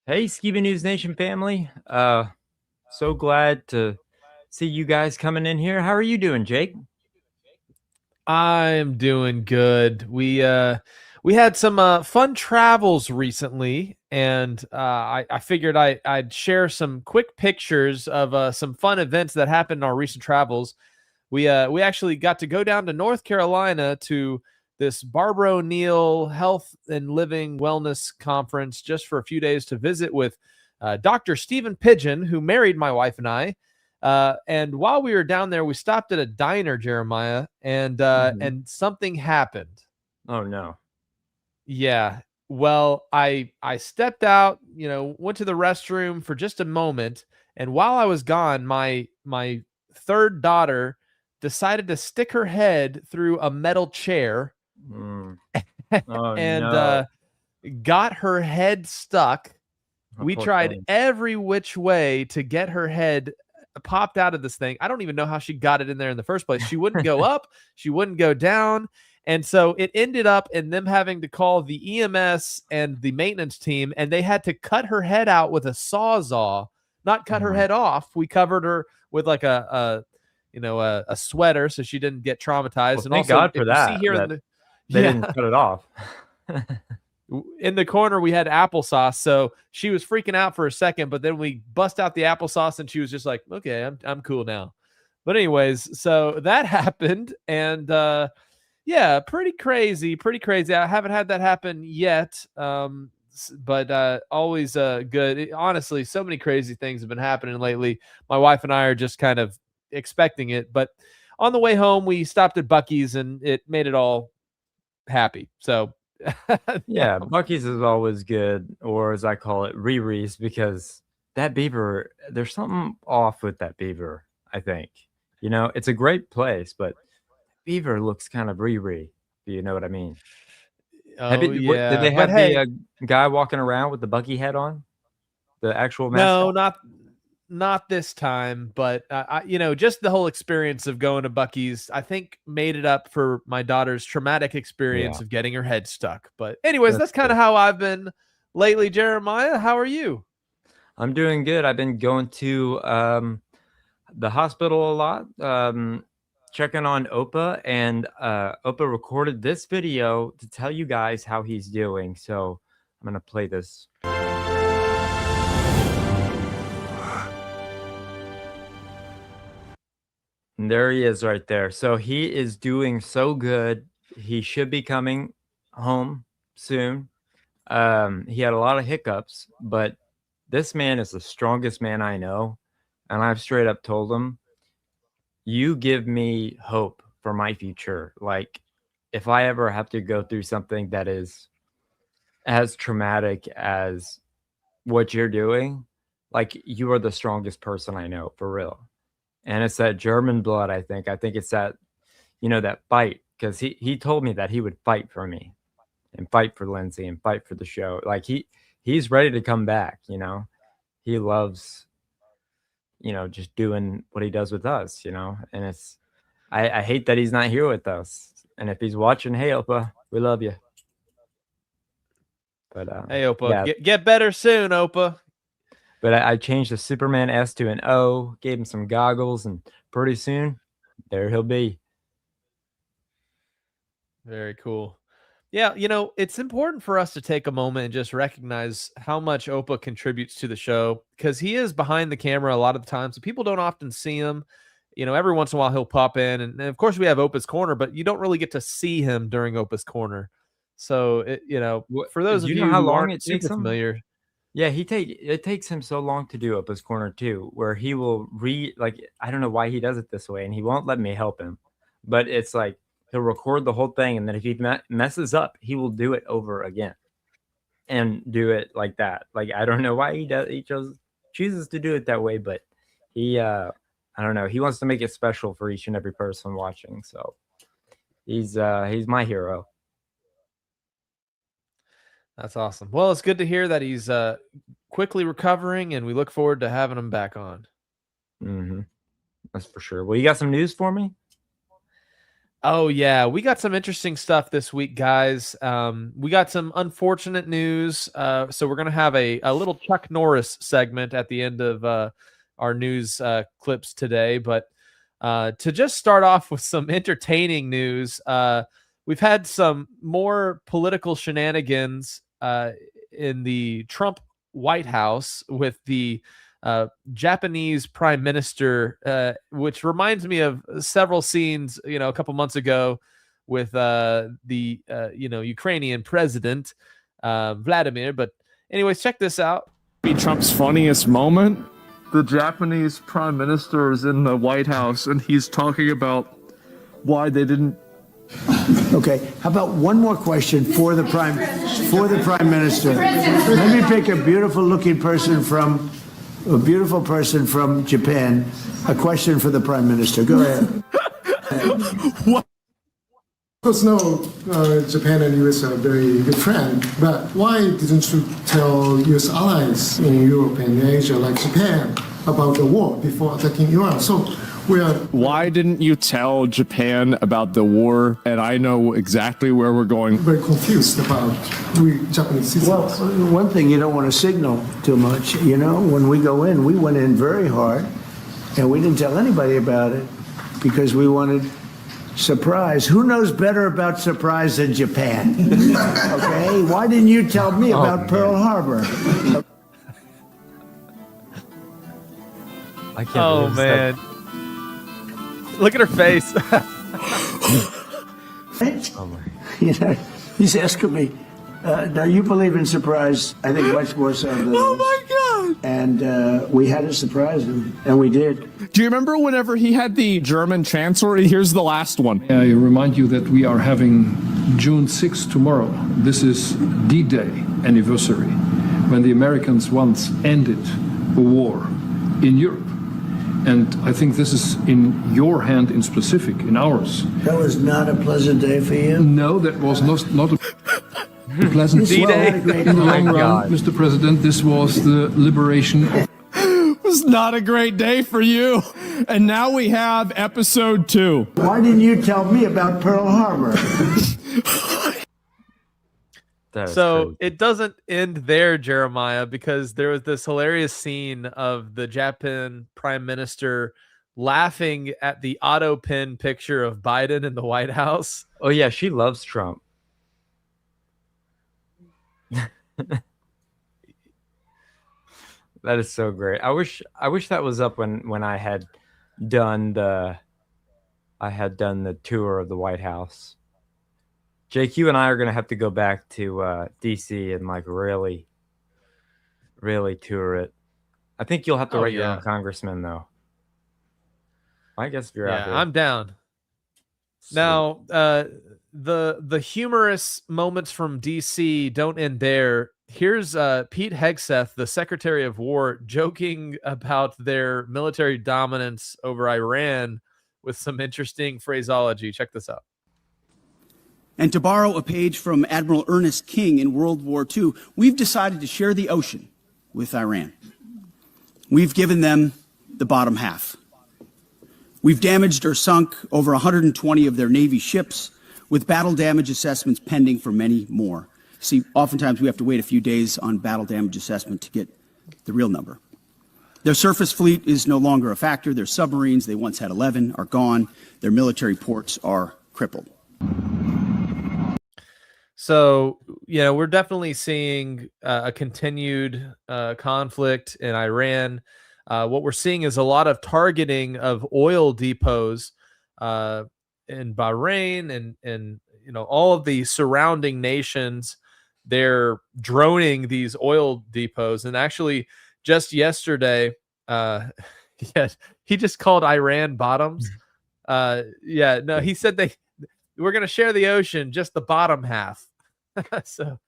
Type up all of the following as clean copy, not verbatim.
Hey, Skiba News Nation family. So glad to see you guys coming in here. How are you doing, Jake? I'm doing good. We had some fun travels recently, and I figured I'd share some quick pictures of some fun events that happened in our recent travels. We actually got to go down to North Carolina to this Barbara O'Neill Health and Living Wellness Conference just for a few days to visit with Dr. Stephen Pigeon, who married my wife and I. And while we were down there, we stopped at a diner, Jeremiah, and Hmm. something happened. Oh no. Yeah. Well, I stepped out, went to the restroom for just a moment, and while I was gone, my third daughter decided to stick her head through a metal chair Mm. Oh and no. got her head stuck. Oh, We poor tried thing. every which way to get her head popped out of this thing. I don't even know how she got it in there in the first place. She wouldn't go up, she wouldn't go down. And so it ended up in them having to call the EMS and the maintenance team, and they had to cut her head out with a sawzall, not cut her Mhm. head off. We covered her with like a sweater so she didn't get traumatized. Well, And thank also, God if for you see that, here in that the they didn't yeah, cut it off. in the corner we had applesauce, so she was freaking out for a second, but then we bust out the applesauce and she was just like, okay, I'm cool now. But anyways, so that happened, and yeah, pretty crazy. I haven't had that happen yet, but always good. Honestly, so many crazy things have been happening lately. My wife and I are just kind of expecting it, but on the way home we stopped at Bucky's and it made it all happy. So yeah. Yeah, Bucky's is always good, or as I call it, Riri's, because that beaver, there's something off with that beaver, I think. It's a great place, but beaver looks kind of Riri. Do you know what I mean? Have Oh it what did yeah, they but have the, hey, guy walking around with the Bucky head on? The actual no, mascot? not this time. But just the whole experience of going to Bucky's, I think, made it up for my daughter's traumatic Yeah, experience of getting her head stuck. But anyways, that's that's kind true. of how I've been lately. Jeremiah, how are you? I'm doing good. I've been going to, the hospital a lot, checking on Opa, and, Opa recorded this video to tell you guys how he's doing, so I'm gonna play this. And there he is right there. So he is doing so good. He should be coming home soon. He had a lot of hiccups, but this man is the strongest man I know. And I've straight up told him, you give me hope for my future. Like, if I ever have to go through something that is as traumatic as what you're doing, like, you are the strongest person I know for real. And it's that German blood, I think. I think it's that, that fight, because he told me that he would fight for me and fight for Lindsay and fight for the show. Like, he's ready to come back. He loves, just doing what he does with us. And I hate that he's not here with us. And if he's watching, hey Opa, we love you. But Hey, Opa, yeah, get better soon, Opa. but I changed the Superman S to an O, gave him some goggles, and pretty soon there he'll be. Very cool. Yeah, it's important for us to take a moment and just recognize how much Opa contributes to the show because he is behind the camera a lot of the time. So people don't often see him. Every once in a while he'll pop in. And of course, we have Opa's Corner, but you don't really get to see him during Opa's Corner. So, What for do those of you know you how who long aren't it takes super him? familiar, Yeah, it takes him so long to do up his corner too, where he will read, like, I don't know why he does it this way, and he won't let me help him. But it's like he'll record the whole thing, and then if he messes up, he will do it over again and do it like that. Like, I don't know why he chooses to do it that way, but he I don't know, he wants to make it special for each and every person watching. So he's my hero. that's awesome. Well, it's good to hear that he's quickly recovering, and we look forward to having him back on. Mhm. That's for sure. Well, you got some news for me? Oh yeah, we got some interesting stuff this week, guys. We got some unfortunate news. So we're gonna have a little Chuck Norris segment at the end of our news clips today. But to just start off with some entertaining news, we've had some more political shenanigans in the Trump White House with the Japanese prime minister, which reminds me of several scenes, a couple months ago with the Ukrainian president Vladimir. But anyways, check this out. Trump's funniest moment. The Japanese prime minister is in the White House and he's talking about why they didn't. Okay, how about one more question for the prime minister? Let me pick a beautiful person from Japan. A question for the prime minister. Go ahead. What? Of course, no, Japan and US are very good friends, but why didn't you tell US allies in Europe and Asia, like Japan, about the war before attacking Iran? So Why didn't you tell Japan about the war? And I know exactly where we're going. very confused about we Japanese citizens. Well, one thing, you don't want to signal too much. When we go in, we went in very hard, and we didn't tell anybody about it because we wanted surprise. Who knows better about surprise than Japan? Okay, why didn't you tell me about Pearl Harbor? I can't Oh believe man, look at her face. He's asking me. Now you believe in surprise? I think much more so than Oh my God! And we had to surprise him, and we did. Do you remember whenever he had the German chancellor? Here's the last one. I remind you that we are having June 6th tomorrow. This is D-Day anniversary, when the Americans once ended a war in Europe. And I think this is in your hand in specific, in ours. That was not a pleasant day for you? No, that was not a pleasant D-Day. In the long run, Mr. President, this was the liberation of... It was not a great day for you. And now we have episode 2. Why didn't you tell me about Pearl Harbor? So it doesn't end there, Jeremiah, because there was this hilarious scene of the Japan prime minister laughing at the auto pin picture of Biden in the White House. Oh yeah, she loves Trump. That is so great. I wish that was up when I had done the tour of the White House. Jake, you and I are gonna have to go back to DC and like really tour it. I think you'll have to write your own congressman though. I guess if you're out here. I'm down. Sweet. Now, the humorous moments from DC don't end there. Here's Pete Hegseth, the Secretary of War, joking about their military dominance over Iran with some interesting phraseology. Check this out. And to borrow a page from Admiral Ernest King in World War II, we've decided to share the ocean with Iran. We've given them the bottom half. We've damaged or sunk over 120 of their Navy ships, with battle damage assessments pending for many more. See, oftentimes we have to wait a few days on battle damage assessment to get the real number. Their surface fleet is no longer a factor. Their submarines, they once had 11, are gone. Their military ports are crippled. So, we're definitely seeing a continued conflict in Iran. What we're seeing is a lot of targeting of oil depots in Bahrain and all of the surrounding nations. They're droning these oil depots. And actually, just yesterday, he just called Iran bottoms. He said we're going to share the ocean, just the bottom half. So,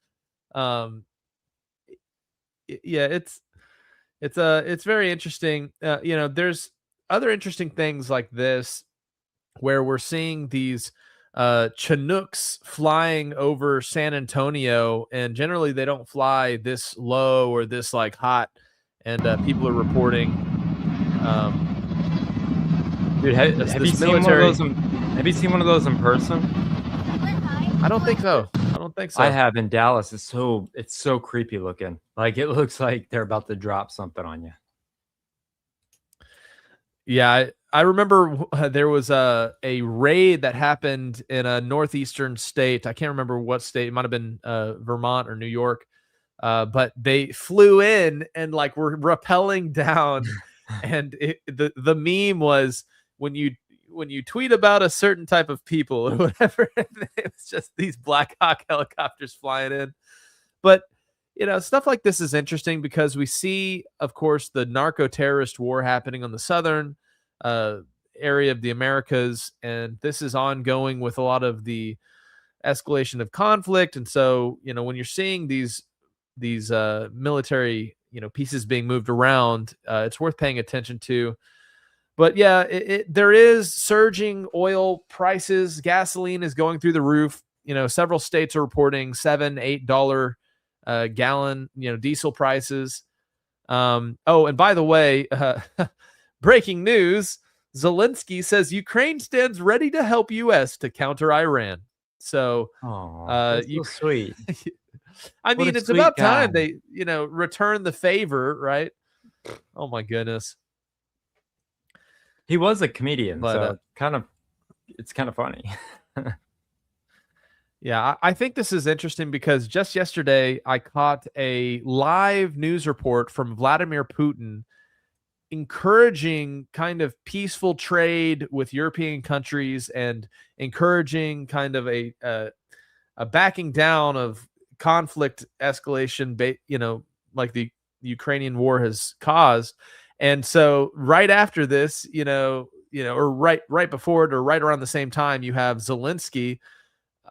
it's very interesting. There's other interesting things like this where we're seeing these Chinooks flying over San Antonio, and generally they don't fly this low or this like hot, and people are reporting Dude, have you seen one of those? Have you seen one of those in person? I don't think so. I don't think so. I have in Dallas. It's so creepy looking. Like it looks like they're about to drop something on you. Yeah, I remember there was a raid that happened in a northeastern state. I can't remember what state. It might have been Vermont or New York. But they flew in and like were rappelling down. And the meme was when you tweet about a certain type of people or whatever, it was just these Black Hawk helicopters flying in. But stuff like this is interesting because we see, of course, the narco-terrorist war happening on the southern area of the Americas, and this is ongoing with a lot of the escalation of conflict. And so, when you're seeing these military, pieces being moved around, it's worth paying attention to. But yeah, there is surging oil prices. Gasoline is going through the roof. Several states are reporting $7-8 gallon, diesel prices. Oh, and by the way, breaking news: Zelensky says Ukraine stands ready to help U.S. to counter Iran. So, that's so sweet. I What mean, a it's sweet about guy. time they, return the favor, right? Oh my goodness. He was a comedian, But, so it's kind of funny. Yeah, I think this is interesting because just yesterday I caught a live news report from Vladimir Putin encouraging kind of peaceful trade with European countries and encouraging kind of a backing down of conflict escalation, like the Ukrainian war has caused. And so right after this, or right before it or right around the same time, you have Zelensky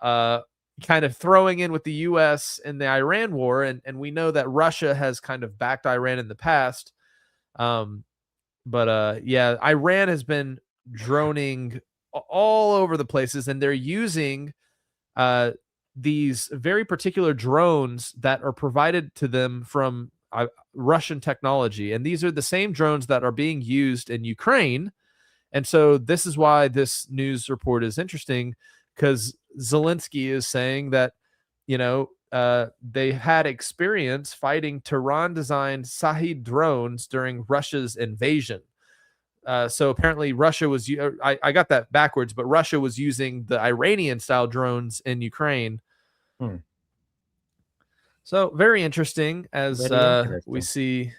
kind of throwing in with the U.S. in the Iran war. And we know that Russia has kind of backed Iran in the past. But yeah, Iran has been droning all over the places, and they're using these very particular drones that are provided to them from Russian technology. And these are the same drones that are being used in Ukraine. And so this is why this news report is interesting, because Zelensky is saying that, they had experience fighting Tehran-designed Shahed drones during Russia's invasion. So apparently Russia was, I got that backwards, but Russia was using the Iranian-style drones in Ukraine. So very interesting as we see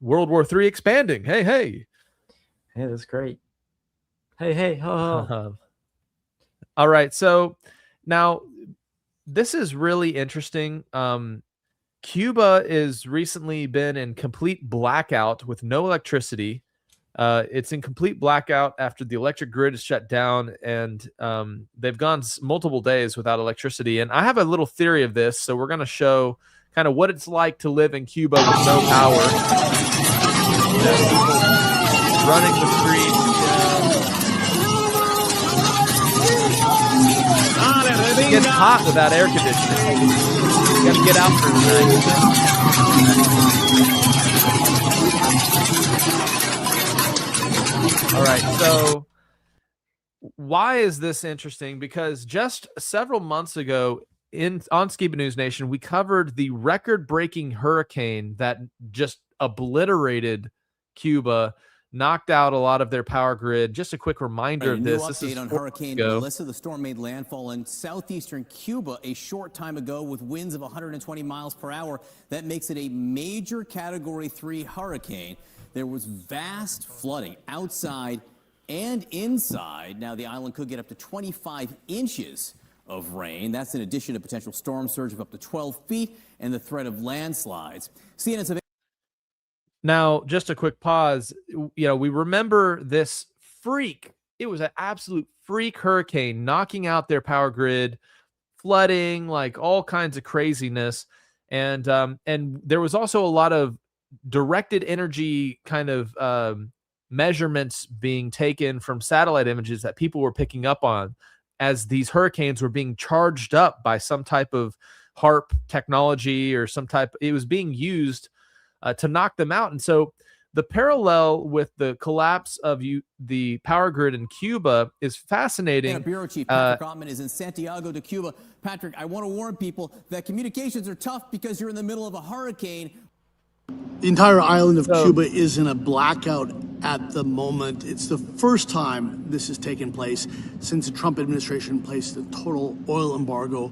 World War III expanding. Hey. Hey, that's great. Hey, ho, ho. All right, so now this is really interesting. Cuba is recently been in complete blackout with no electricity. It's in complete blackout after the electric grid is shut down, and they've gone multiple days without electricity. And I have a little theory of this, so we're going to show kind of what it's like to live in Cuba with no power. Running the streets. It gets hot without air conditioning. You got to get out for the night. All right, so why is this interesting? Because just several months ago on Skiba News Nation, we covered the record-breaking hurricane that just obliterated Cuba, knocked out a lot of their power grid. Just a quick reminder of this. This is on Hurricane Melissa. The storm made landfall in southeastern Cuba a short time ago with winds of 120 miles per hour. That makes it a major Category 3 hurricane. There was vast flooding outside and inside. Now the island could get up to 25 inches of rain. That's in addition to potential storm surge of up to 12 feet and the threat of landslides. CNN's Now, just a quick pause. We remember this freak. It was an absolute freak hurricane knocking out their power grid, flooding, like all kinds of craziness. And there was also a lot of directed energy kind of measurements being taken from satellite images that people were picking up on as these hurricanes were being charged up by some type of HARP technology or it was being used to knock them out. And so the parallel with the collapse of the power grid in Cuba is fascinating. And Bureau Chief Patrick Ottman is in Santiago de Cuba. Patrick, I want to warn people that communications are tough because you're in the middle of a hurricane. The entire island of Cuba is in a blackout at the moment. It's the first time this has taken place since the Trump administration placed a total oil embargo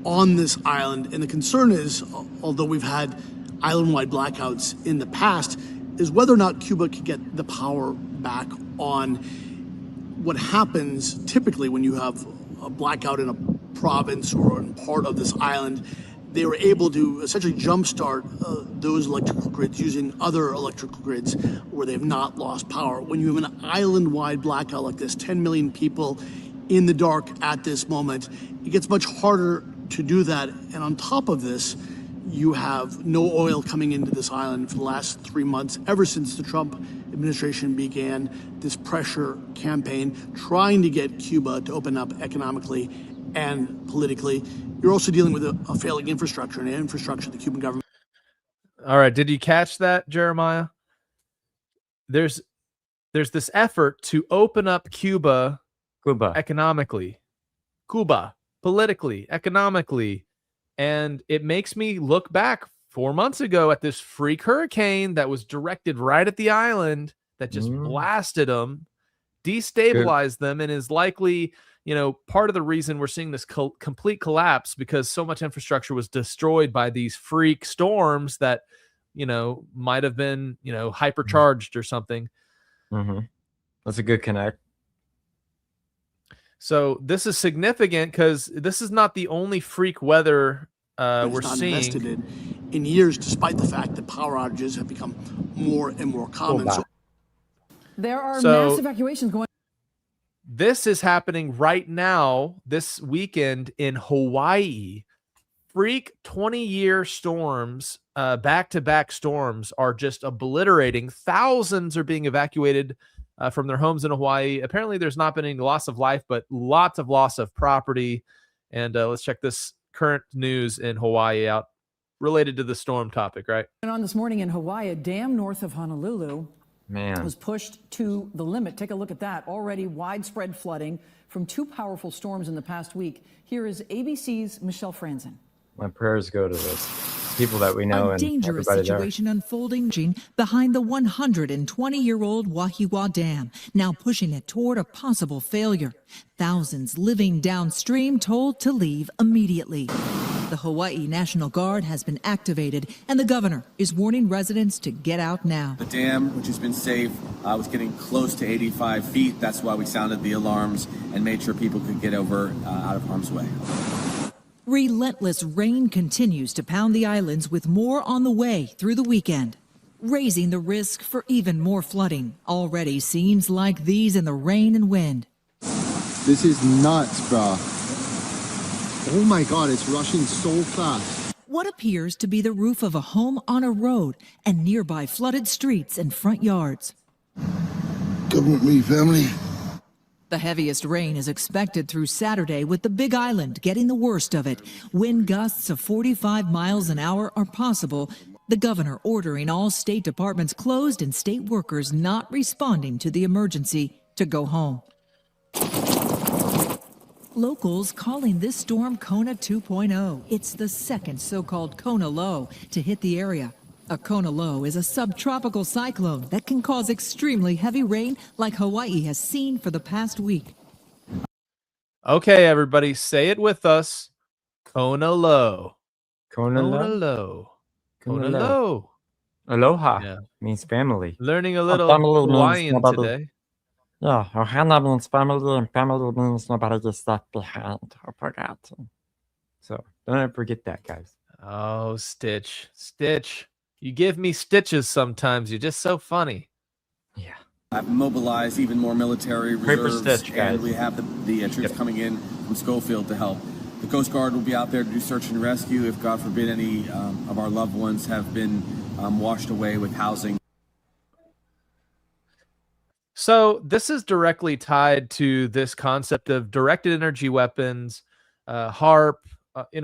on this island. And the concern is, although we've had island-wide blackouts in the past, is whether or not Cuba can get the power back on. What happens typically when you have a blackout in a province or in part of this island, they were able to essentially jumpstart those electrical grids using other electrical grids where they have not lost power. When you have an island-wide blackout like this, 10 million people in the dark at this moment, it gets much harder to do that. And on top of this, you have no oil coming into this island for the last 3 months, ever since the Trump administration began this pressure campaign trying to get Cuba to open up economically and politically. You're also dealing with a failing infrastructure, and infrastructure of the Cuban government. All right, did you catch that, Jeremiah? There's this effort to open up Cuba economically, Cuba politically, economically, and it makes me look back 4 months ago at this freak hurricane that was directed right at the island that just blasted them, destabilized them, and is likely, part of the reason we're seeing this complete collapse, because so much infrastructure was destroyed by these freak storms that, might have been, hypercharged or something. That's a good connect. So this is significant because this is not the only freak weather we're seeing. Invested in years, despite the fact that power outages have become more and more common. There are mass evacuations going. This is happening right now, this weekend in Hawaii. Freak 20-year storms, back-to-back storms are just obliterating. Thousands are being evacuated from their homes in Hawaii. Apparently, there's not been any loss of life, but lots of loss of property. And let's check this current news in Hawaii out related to the storm topic, right? And on this morning in Hawaii, a dam north of Honolulu was pushed to the limit. Take a look at that. Already widespread flooding from two powerful storms in the past week. Here is ABC's Michelle Franzen. My prayers go to this people that we know. A dangerous situation unfolding behind the 120-year-old Wahiawa Dam, now pushing it toward a possible failure. Thousands living downstream told to leave immediately. The Hawaii National Guard has been activated, and the governor is warning residents to get out now. The dam, which has been safe, was getting close to 85 feet. That's why we sounded the alarms and made sure people could get over out of harm's way. Relentless rain continues to pound the islands, with more on the way through the weekend, raising the risk for even more flooding. Already scenes like these in the rain and wind. This is nuts, bro. Oh my God, it's rushing so fast. What appears to be the roof of a home on a road and nearby flooded streets and front yards. Come with me, family. The heaviest rain is expected through Saturday, with the Big Island getting the worst of it. Wind gusts of 45 miles an hour are possible. The governor ordering all state departments closed and state workers not responding to the emergency to go home. Locals calling this storm Kona 2.0. It's the second so-called Kona low to hit the area. A Kona low is a subtropical cyclone that can cause extremely heavy rain like Hawaii has seen for the past week. Okay, everybody, say it with us. Kona low. Kona low. Kona low. Aloha means family. Learning a little Hawaiian today. Yeah, Ohana means family, and family means nobody gets left behind or forgotten. So don't ever forget that, guys. Oh, Stitch. Stitch. You give me stitches sometimes. You're just so funny. Yeah. I've mobilized even more military reserves, Stitch, guys. and we have the troops coming in from Schofield to help. The Coast Guard will be out there to do search and rescue if, God forbid, any of our loved ones have been washed away with housing. So this is directly tied to this concept of directed energy weapons, HARP,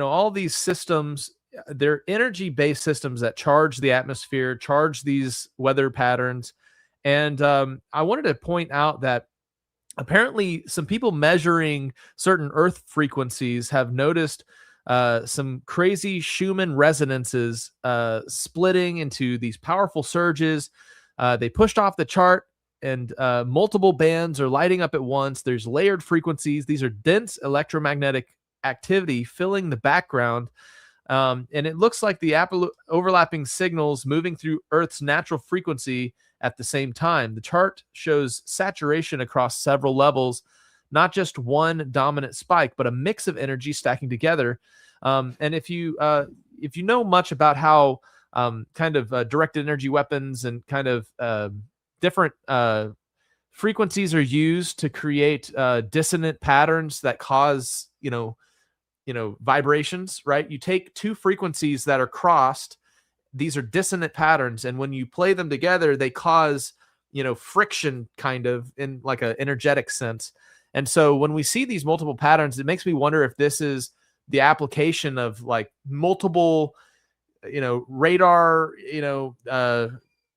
all these systems. they're energy-based systems that charge the atmosphere, charge these weather patterns. And I wanted to point out that apparently some people measuring certain Earth frequencies have noticed some crazy Schumann resonances splitting into these powerful surges. They pushed off the chart, and multiple bands are lighting up at once. There's layered frequencies. These are dense electromagnetic activity filling the background. And it looks like the overlapping signals moving through Earth's natural frequency at the same time. The chart shows saturation across several levels, not just one dominant spike, but a mix of energy stacking together. And if you know much about how kind of directed energy weapons and kind of different frequencies are used to create dissonant patterns that cause vibrations, right? You take two frequencies that are crossed. These are dissonant patterns, and when you play them together, they cause friction, kind of in like an energetic sense. And so when we see these multiple patterns, it makes me wonder if this is the application of like multiple radar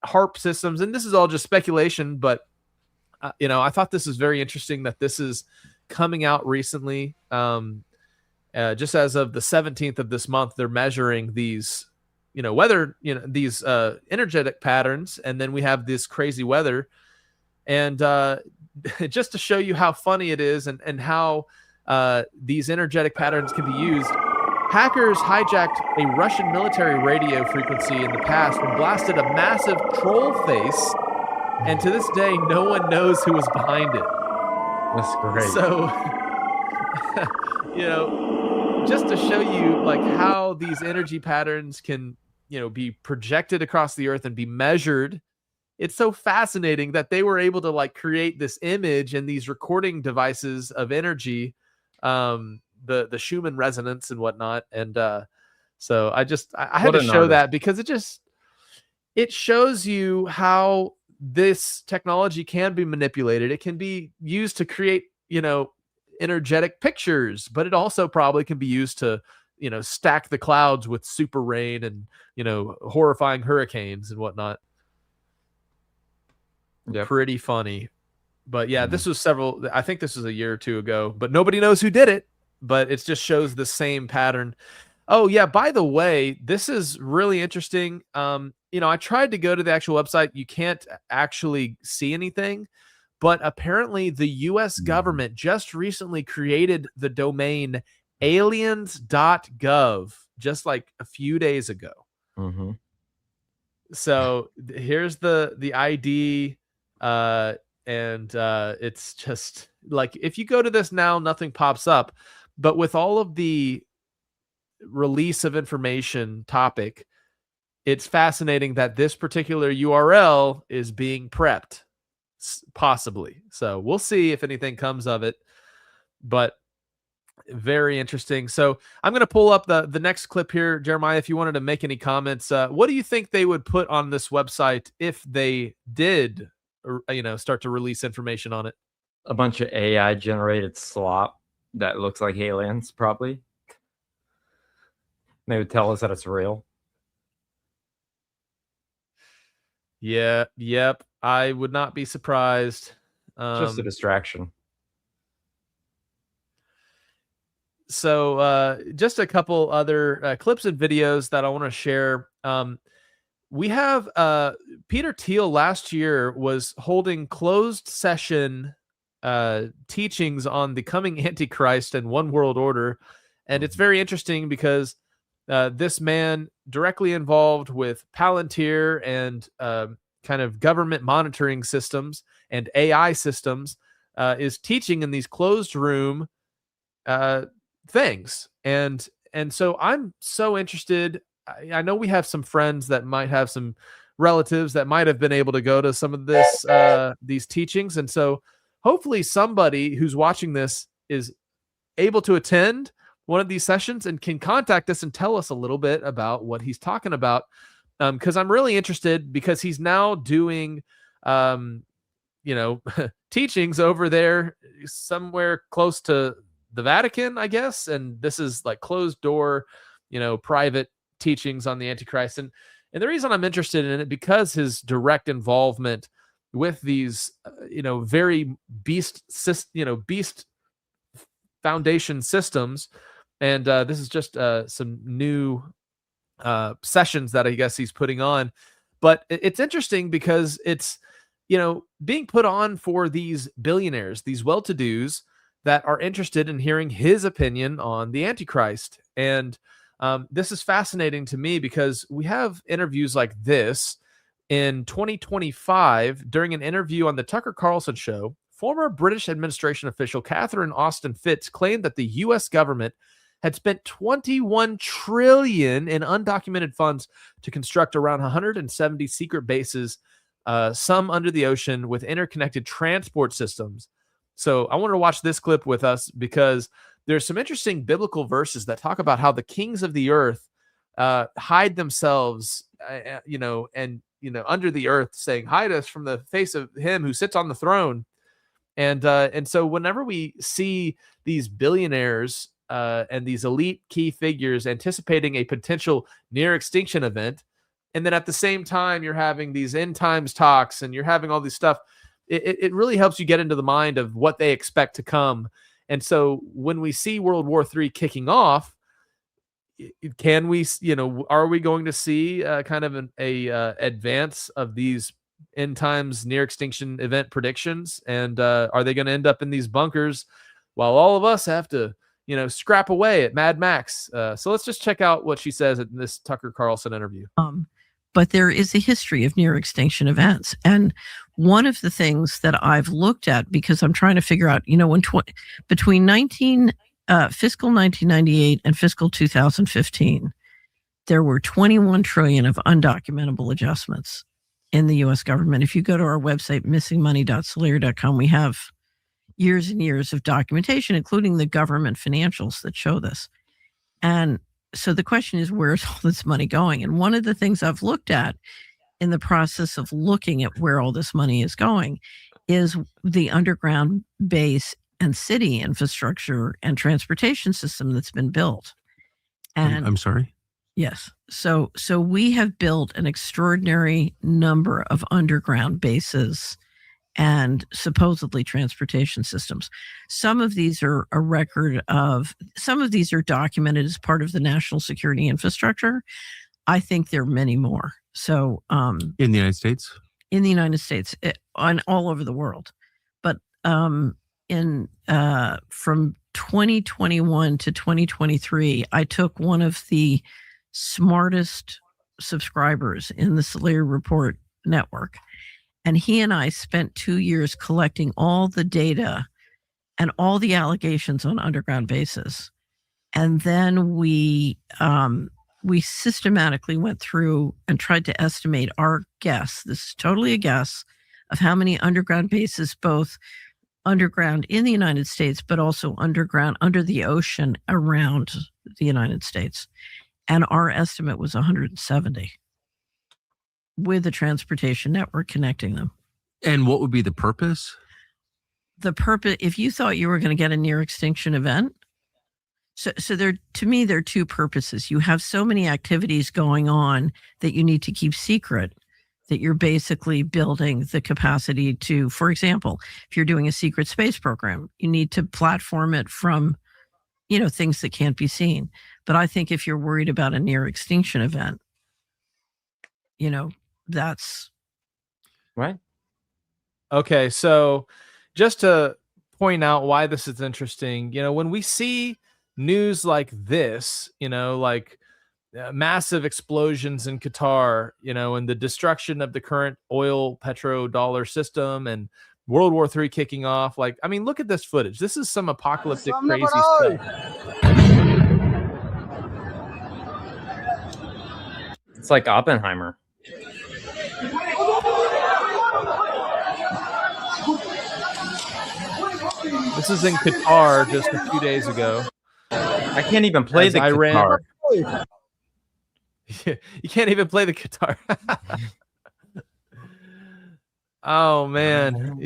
HARP systems. And this is all just speculation, but I thought this is very interesting that this is coming out recently. Just as of the 17th of this month, they're measuring these weather, these energetic patterns, and then we have this crazy weather. And just to show you how funny it is and how these energetic patterns can be used, hackers hijacked a Russian military radio frequency in the past and blasted a massive troll face, and to this day, no one knows who was behind it. That's great. So, just to show you like how these energy patterns can be projected across the Earth and be measured. It's so fascinating that they were able to like create this image and these recording devices of energy, the Schumann resonance and whatnot. And so I had to show that because it shows you how this technology can be manipulated. It can be used to create energetic pictures, but it also probably can be used to stack the clouds with super rain and horrifying hurricanes and whatnot. Yep. Pretty funny. But yeah, this was I think this was a year or two ago, but nobody knows who did it, but it just shows the same pattern. Oh yeah, by the way, this is really interesting. I tried to go to the actual website. You can't actually see anything. But apparently the U.S. government just recently created the domain aliens.gov just like a few days ago. Mm-hmm. So here's the ID. And it's just like, if you go to this now, nothing pops up. But with all of the release of information topic, it's fascinating that this particular URL is being prepped. Possibly. So we'll see if anything comes of it, but very interesting. So I'm going to pull up the next clip here. Jeremiah, if you wanted to make any comments, what do you think they would put on this website if they did, start to release information on it? A bunch of AI generated slop that looks like aliens, probably. They would tell us that it's real. Yeah. Yep. I would not be surprised. Just a distraction. So just a couple other clips and videos that I want to share. We have Peter Thiel last year was holding closed session teachings on the coming Antichrist and one world order. And it's very interesting because this man directly involved with Palantir and kind of government monitoring systems and AI systems is teaching in these closed room things. And so I'm so interested. I know we have some friends that might have some relatives that might have been able to go to some of this these teachings. And so hopefully somebody who's watching this is able to attend one of these sessions and can contact us and tell us a little bit about what he's talking about. Because I'm really interested, because he's now doing, teachings over there somewhere close to the Vatican, I guess. And this is like closed door, private teachings on the Antichrist. And the reason I'm interested in it, because his direct involvement with these, very beast foundation systems. And this is just some new sessions that I guess he's putting on. But it's interesting because it's, being put on for these billionaires, these well-to-dos that are interested in hearing his opinion on the Antichrist. And this is fascinating to me because we have interviews like this. In 2025, during an interview on the Tucker Carlson show, former British administration official Catherine Austin Fitts claimed that the U.S. government had spent $21 trillion in undocumented funds to construct around 170 secret bases, some under the ocean, with interconnected transport systems. So I wanted to watch this clip with us because there's some interesting biblical verses that talk about how the kings of the earth hide themselves, under the earth, saying, "Hide us from the face of him who sits on the throne." And so whenever we see these billionaires and these elite key figures anticipating a potential near extinction event, and then at the same time you're having these end times talks and you're having all this stuff, it really helps you get into the mind of what they expect to come. And so when we see World War III kicking off, can we, are we going to see kind of a advance of these end times near extinction event predictions? And are they going to end up in these bunkers while all of us have to, scrap away at Mad Max? So let's just check out what she says in this Tucker Carlson interview. But there is a history of near extinction events. And one of the things that I've looked at, because I'm trying to figure out, between fiscal 1998 and fiscal 2015, there were 21 trillion of undocumentable adjustments in the U.S. government. If you go to our website, missingmoney.solera.com, we have years and years of documentation, including the government financials that show this. And so the question is, where's all this money going? And one of the things I've looked at in the process of looking at where all this money is going is the underground base and city infrastructure and transportation system that's been built. And I'm sorry? Yes. So we have built an extraordinary number of underground bases and supposedly transportation systems. Some of these are some of these are documented as part of the national security infrastructure. I think there are many more. So in the United States? In the United States, on all over the world. But from 2021 to 2023, I took one of the smartest subscribers in the Solera Report network, and he and I spent 2 years collecting all the data and all the allegations on underground bases. And then we systematically went through and tried to estimate our guess. This is totally a guess of how many underground bases, both underground in the United States, but also underground under the ocean around the United States. And our estimate was 170 with a transportation network connecting them. And what would be the purpose? The purpose, if you thought you were going to get a near extinction event, so there, to me, there are two purposes. You have so many activities going on that you need to keep secret, that you're basically building the capacity to, for example, if you're doing a secret space program, you need to platform it from, things that can't be seen. But I think if you're worried about a near extinction event, that's right. Okay. So just to point out why this is interesting, when we see news like this, like massive explosions in Qatar, and the destruction of the current oil petrodollar system and World War III kicking off. Look at this footage. This is some apocalyptic crazy stuff. It's like Oppenheimer. This is in Qatar just a few days ago. I can't even play the Qatar. You can't even play the guitar. Oh man.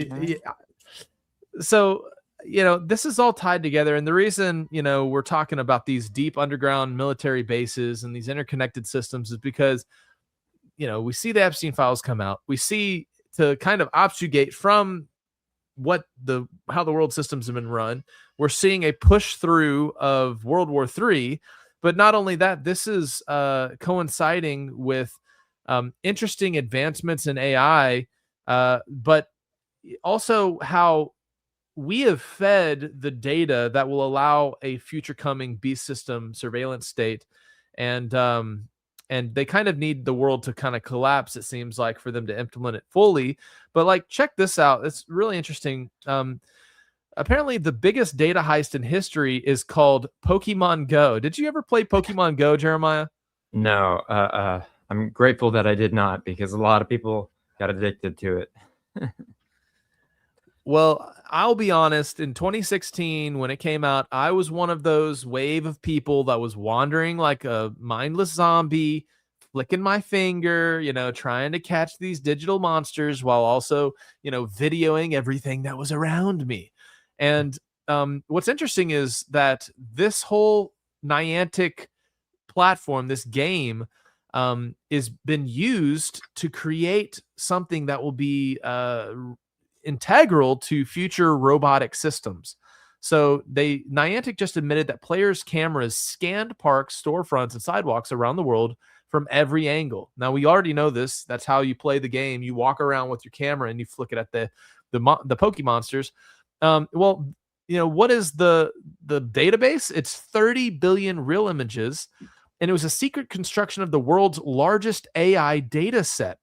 So this is all tied together. And the reason, we're talking about these deep underground military bases and these interconnected systems is because, we see the Epstein files come out. We see, to kind of obfuscate from how the world systems have been run, we're seeing a push through of World War III. But not only that, this is coinciding with interesting advancements in AI, but also how we have fed the data that will allow a future coming beast system surveillance state. And they kind of need the world to kind of collapse, it seems like, for them to implement it fully. But like, check this out. It's really interesting. Apparently the biggest data heist in history is called Pokemon Go. Did you ever play Pokemon Go, Jeremiah? No, I'm grateful that I did not, because a lot of people got addicted to it. Well, I'll be honest, in 2016, when it came out, I was one of those wave of people that was wandering like a mindless zombie, flicking my finger, trying to catch these digital monsters while also, videoing everything that was around me. And what's interesting is that this whole Niantic platform, this game, is been used to create something that will be integral to future robotic systems. So Niantic just admitted that players' cameras scanned parks, storefronts, and sidewalks around the world from every angle. Now, we already know this. That's how you play the game. You walk around with your camera and you flick it at the Pokemonsters. What is the database? It's 30 billion real images, and it was a secret construction of the world's largest AI data set.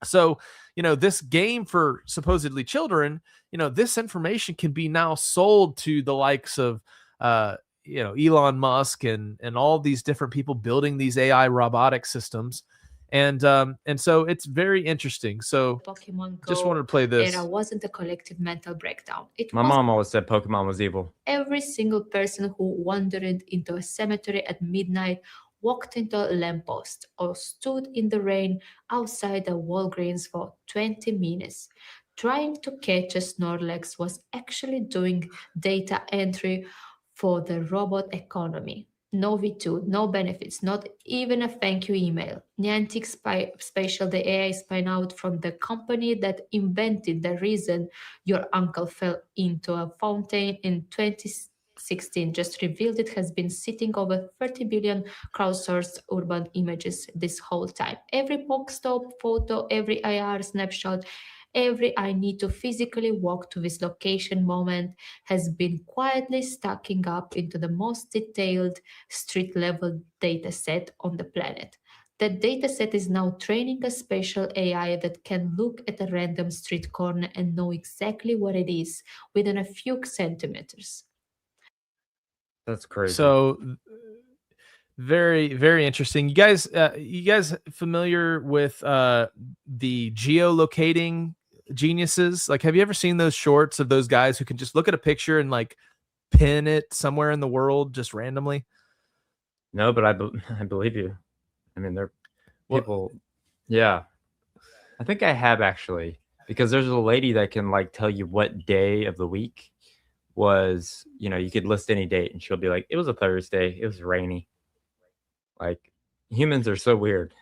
So, this game for supposedly children, this information can be now sold to the likes of, Elon Musk and all these different people building these AI robotic systems. And so it's very interesting. So Pokemon Go just wanted to play this. era wasn't a collective mental breakdown. My mom always said Pokemon was evil. Every single person who wandered into a cemetery at midnight, walked into a lamppost, or stood in the rain outside a Walgreens for 20 minutes trying to catch a Snorlax was actually doing data entry for the robot economy. No V2, no benefits, not even a thank you email. Niantic Spatial, the AI spun out from the company that invented the reason your uncle fell into a fountain in 2016, just revealed it has been sitting over 30 billion crowdsourced urban images this whole time. Every Pokestop photo, every IR snapshot, every I need to physically walk to this location moment has been quietly stacking up into the most detailed street level data set on the planet. That dataset is now training a spatial AI that can look at a random street corner and know exactly what it is within a few centimeters. That's crazy. So very, very interesting. You guys familiar with the geolocating geniuses? Like, have you ever seen those shorts of those guys who can just look at a picture and like pin it somewhere in the world just randomly? No, but I believe you. I mean, they're people. Yeah, I think I have actually, because there's a lady that can like tell you what day of the week was. You could list any date and she'll be like, it was a Thursday, it was rainy. Like, humans are so weird.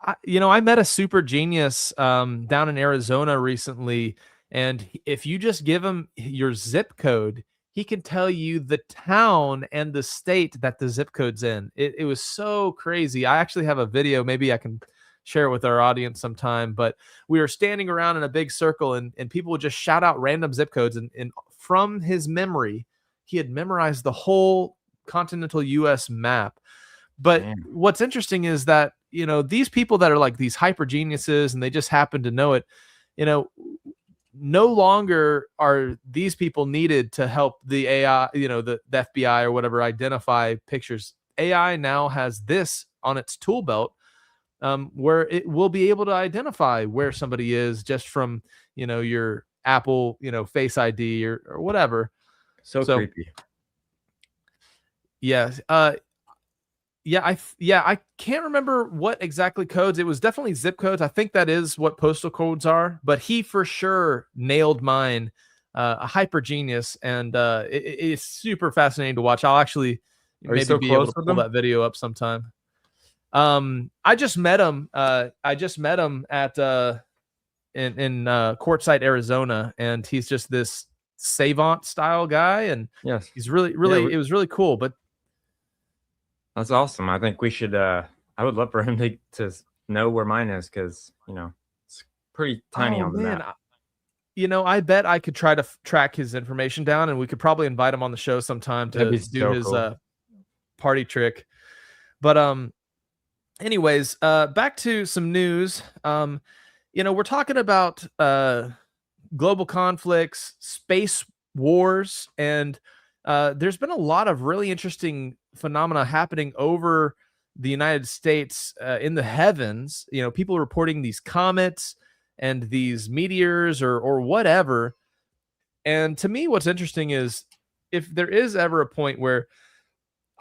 I met a super genius down in Arizona recently, and if you just give him your zip code, he can tell you the town and the state that the zip code's in. It was so crazy. I actually have a video. Maybe I can share it with our audience sometime. But we were standing around in a big circle, and people would just shout out random zip codes. And from his memory, he had memorized the whole continental U.S. map. But what's interesting is that, these people that are like these hyper geniuses and they just happen to know it, no longer are these people needed to help the AI, the FBI or whatever, identify pictures. AI now has this on its tool belt, where it will be able to identify where somebody is just from, your Apple, Face ID or whatever. So creepy. Yeah. I can't remember what exactly codes. It was definitely zip codes. I think that is what postal codes are, but he for sure nailed mine a hyper genius, and it's super fascinating to watch. I'll actually Are you maybe so be able close to with pull them? that video up sometime. I just met him. I just met him at in Quartzsite, Arizona, and he's just this savant style guy, and Yes. he's really, Yeah, really, it was really cool. But that's awesome. I think we should. I would love for him to know where mine is, because it's pretty tiny oh on the man, map. I bet I could try to track his information down, and we could probably invite him on the show sometime That'd to be do so his cool. party trick. But anyways, back to some news. We're talking about global conflicts, space wars, and there's been a lot of really interesting phenomena happening over the United States in the heavens. People reporting these comets and these meteors or whatever. And to me, what's interesting is if there is ever a point where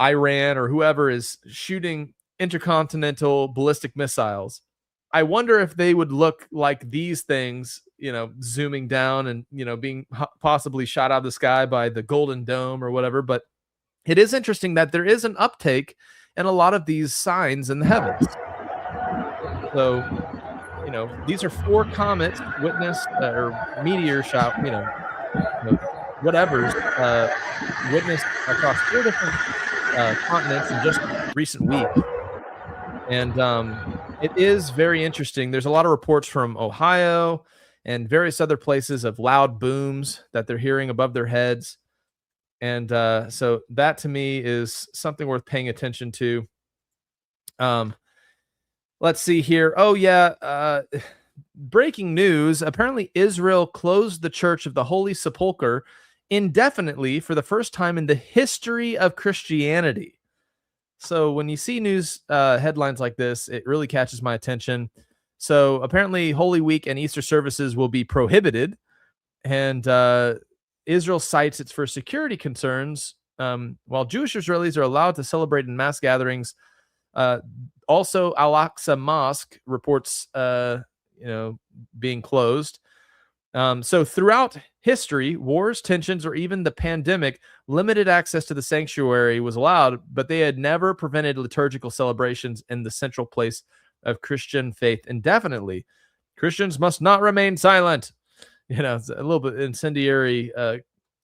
Iran or whoever is shooting intercontinental ballistic missiles, I wonder if they would look like these things, zooming down and, being possibly shot out of the sky by the Golden Dome or whatever. But it is interesting that there is an uptake in a lot of these signs in the heavens. So, these are 4 comets witnessed or meteor shot, whatever's witnessed across 4 different continents in just recent weeks. And it is very interesting. There's a lot of reports from Ohio and various other places of loud booms that they're hearing above their heads. And so that to me is something worth paying attention to. Let's see here. Oh, yeah. Breaking news. Apparently, Israel closed the Church of the Holy Sepulchre indefinitely for the first time in the history of Christianity. So when you see news headlines like this, it really catches my attention. So apparently Holy Week and Easter services will be prohibited. And Israel cites it's for security concerns. While Jewish Israelis are allowed to celebrate in mass gatherings, also Al-Aqsa Mosque reports being closed. So throughout history, wars, tensions, or even the pandemic, limited access to the sanctuary was allowed, but they had never prevented liturgical celebrations in the central place of Christian faith indefinitely. Christians must not remain silent. It's a little bit incendiary,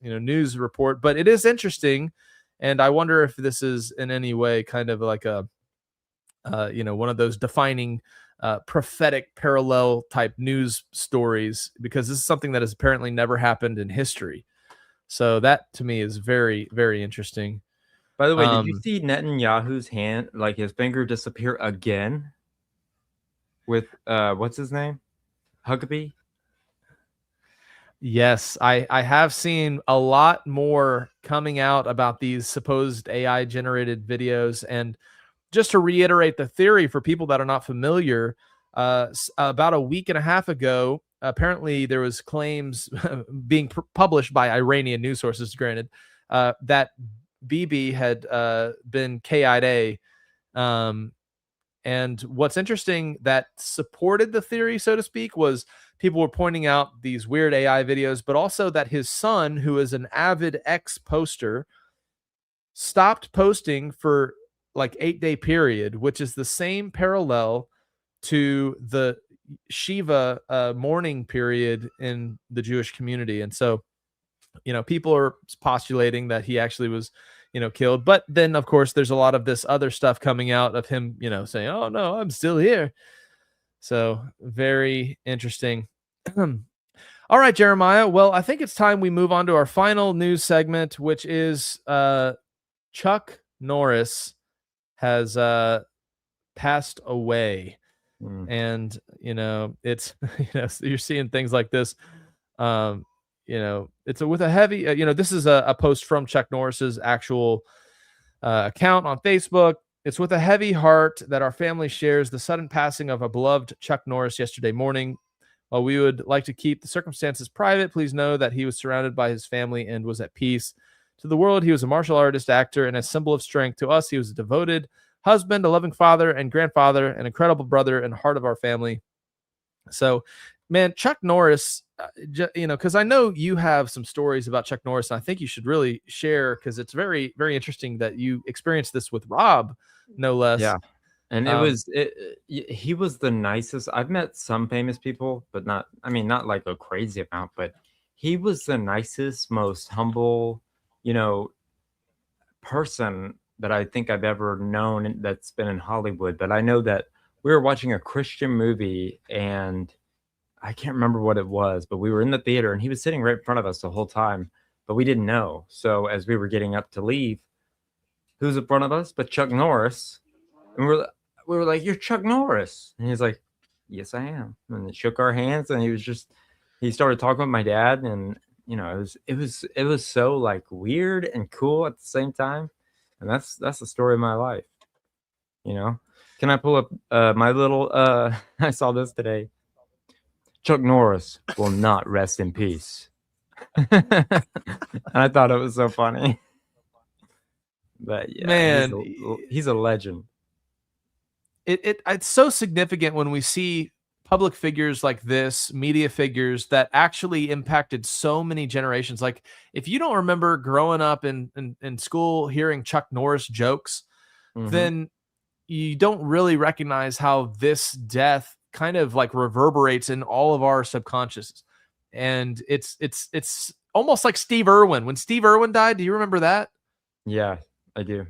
news report, but it is interesting. And I wonder if this is in any way kind of like a, one of those defining prophetic parallel type news stories, because this is something that has apparently never happened in history. So that to me is very, very interesting. By the way, did you see Netanyahu's hand, like his finger, disappear again with what's his name? Huckabee? Yes, I have seen a lot more coming out about these supposed AI generated videos. And just to reiterate the theory for people that are not familiar, about a week and a half ago, apparently there was claims being published by Iranian news sources, granted, that Bibi had been KIA. And what's interesting that supported the theory, so to speak, was people were pointing out these weird AI videos, but also that his son, who is an avid X poster, stopped posting for like 8-day period, which is the same parallel to the Shiva mourning period in the Jewish community. And so, people are postulating that he actually was, killed. But then, of course, there's a lot of this other stuff coming out of him, saying, oh, no, I'm still here. So very interesting. All right, Jeremiah. Well, I think it's time we move on to our final news segment, which is Chuck Norris has passed away. And it's you're seeing things like this. It's with a heavy this is a post from Chuck Norris's actual account on Facebook. It's with a heavy heart that our family shares the sudden passing of a beloved Chuck Norris yesterday morning. While we would like to keep the circumstances private, please know that he was surrounded by his family and was at peace. To the world, he was a martial artist, actor, and a symbol of strength. To us, he was a devoted husband, a loving father and grandfather, an incredible brother, and heart of our family. So man, Chuck Norris, because I know you have some stories about Chuck Norris, and I think you should really share, because it's very, very interesting that you experienced this with Rob, no less. Yeah. And he was the nicest. I've met some famous people, but not like a crazy amount, but he was the nicest, most humble, person that I think I've ever known that's been in Hollywood. But I know that we were watching a Christian movie, and I can't remember what it was, but we were in the theater and he was sitting right in front of us the whole time, but we didn't know. So as we were getting up to leave, who's in front of us but Chuck Norris? And we were like, "You're Chuck Norris." And he's like, "Yes, I am." And he shook our hands, and he started talking with my dad, and it was so like weird and cool at the same time. And that's the story of my life. Can I pull up my little I saw this today. Chuck Norris will not rest in peace. I thought it was so funny. But yeah, man, he's a legend. It's so significant when we see public figures like this, media figures that actually impacted so many generations. Like, if you don't remember growing up in school hearing Chuck Norris jokes, then you don't really recognize how this death kind of like reverberates in all of our subconscious. And it's almost like Steve Irwin. When Steve Irwin died, do you remember that? Yeah, I do.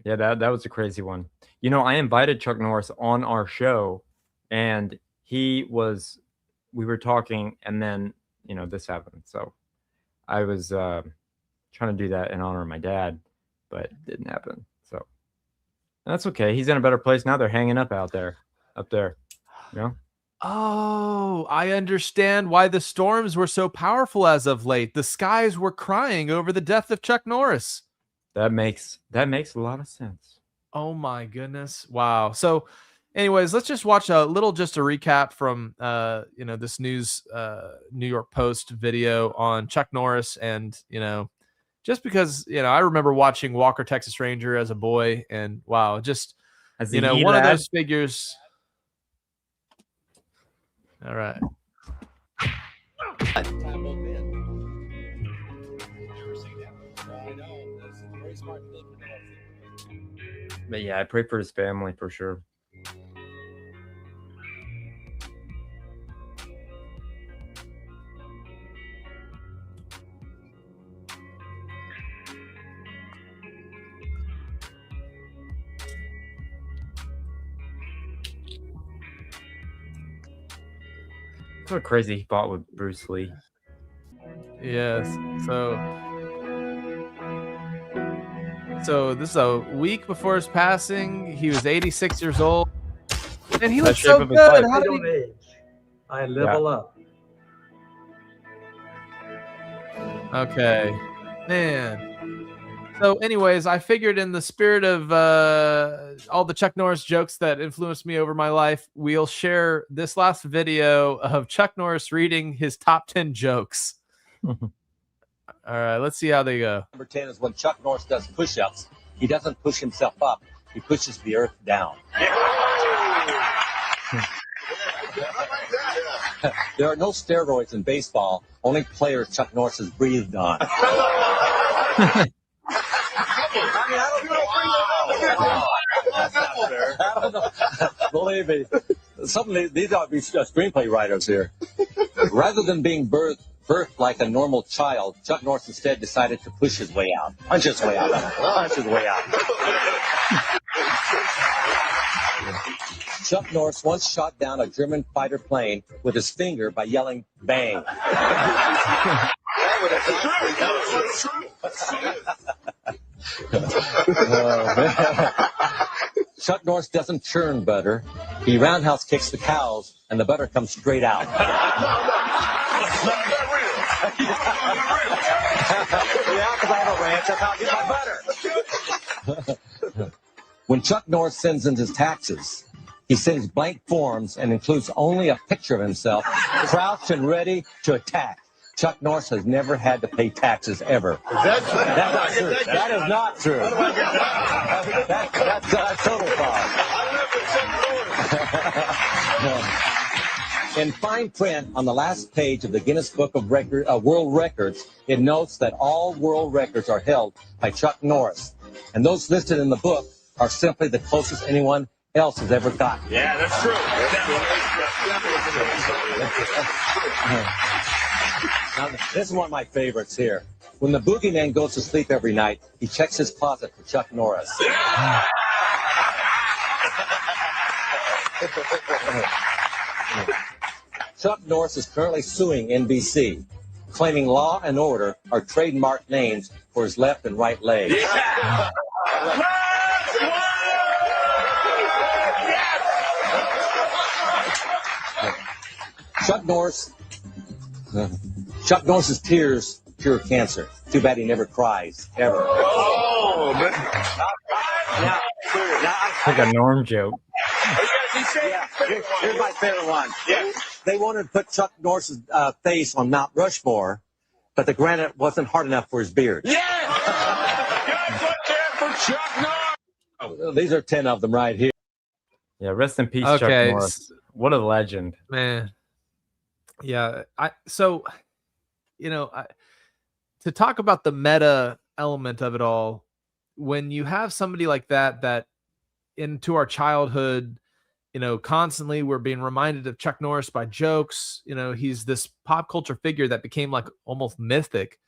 Yeah, that was a crazy one. I invited Chuck Norris on our show, and we were talking, and then, this happened. So I was trying to do that in honor of my dad, but it didn't happen. So that's okay. He's in a better place now. They're hanging up there. Oh, I understand why the storms were so powerful as of late. The skies were crying over the death of Chuck Norris. That makes a lot of sense. Oh my goodness. Wow. So anyways, let's just watch a recap from this New York Post video on Chuck Norris. And just because I remember watching Walker Texas Ranger as a boy, and wow, just one of those figures. All right. But yeah, I pray for his family for sure. So crazy he fought with Bruce Lee. Yes. So this is a week before his passing. He was 86 years old, and he looked so good. How did he age? I level up. Okay, man. So anyways, I figured in the spirit of all the Chuck Norris jokes that influenced me over my life, we'll share this last video of Chuck Norris reading his top 10 jokes. All right, let's see how they go. Number 10 is when Chuck Norris does push-ups. He doesn't push himself up. He pushes the earth down. There are no steroids in baseball. Only players Chuck Norris has breathed on. That's not fair. I don't know. Believe me, these ought to be screenplay writers here. Rather than being birthed like a normal child, Chuck Norris instead decided to push his way out. Punch his way out. Punch his way out. Chuck Norris once shot down a German fighter plane with his finger by yelling, "Bang." Chuck Norris doesn't churn butter. He roundhouse kicks the cows, and the butter comes straight out. When Chuck Norris sends in his taxes, he sends blank forms and includes only a picture of himself, crouched and ready to attack. Chuck Norris has never had to pay taxes ever. That's not true. That is not true. That's total fraud. In fine print on the last page of the Guinness Book of World Records, it notes that all world records are held by Chuck Norris. And those listed in the book are simply the closest anyone else has ever gotten. Yeah, that's true. Now, this is one of my favorites here. When the boogeyman goes to sleep every night, he checks his closet for Chuck Norris. Chuck Norris is currently suing NBC, claiming Law and Order are trademark names for his left and right legs. Chuck Norris's tears cure cancer. Too bad he never cries, ever. Oh, but Now, Like a Norm joke. here's my favorite one. They wanted to put Chuck Norris's face on Mount Rushmore, but the granite wasn't hard enough for his beard. These are 10 of them right here. Yeah, rest in peace, Okay, Chuck Norris. What a legend. Man. Yeah. To talk about the meta element of it all, when you have somebody like that into our childhood, constantly we're being reminded of Chuck Norris by jokes. He's this pop culture figure that became like almost mythic.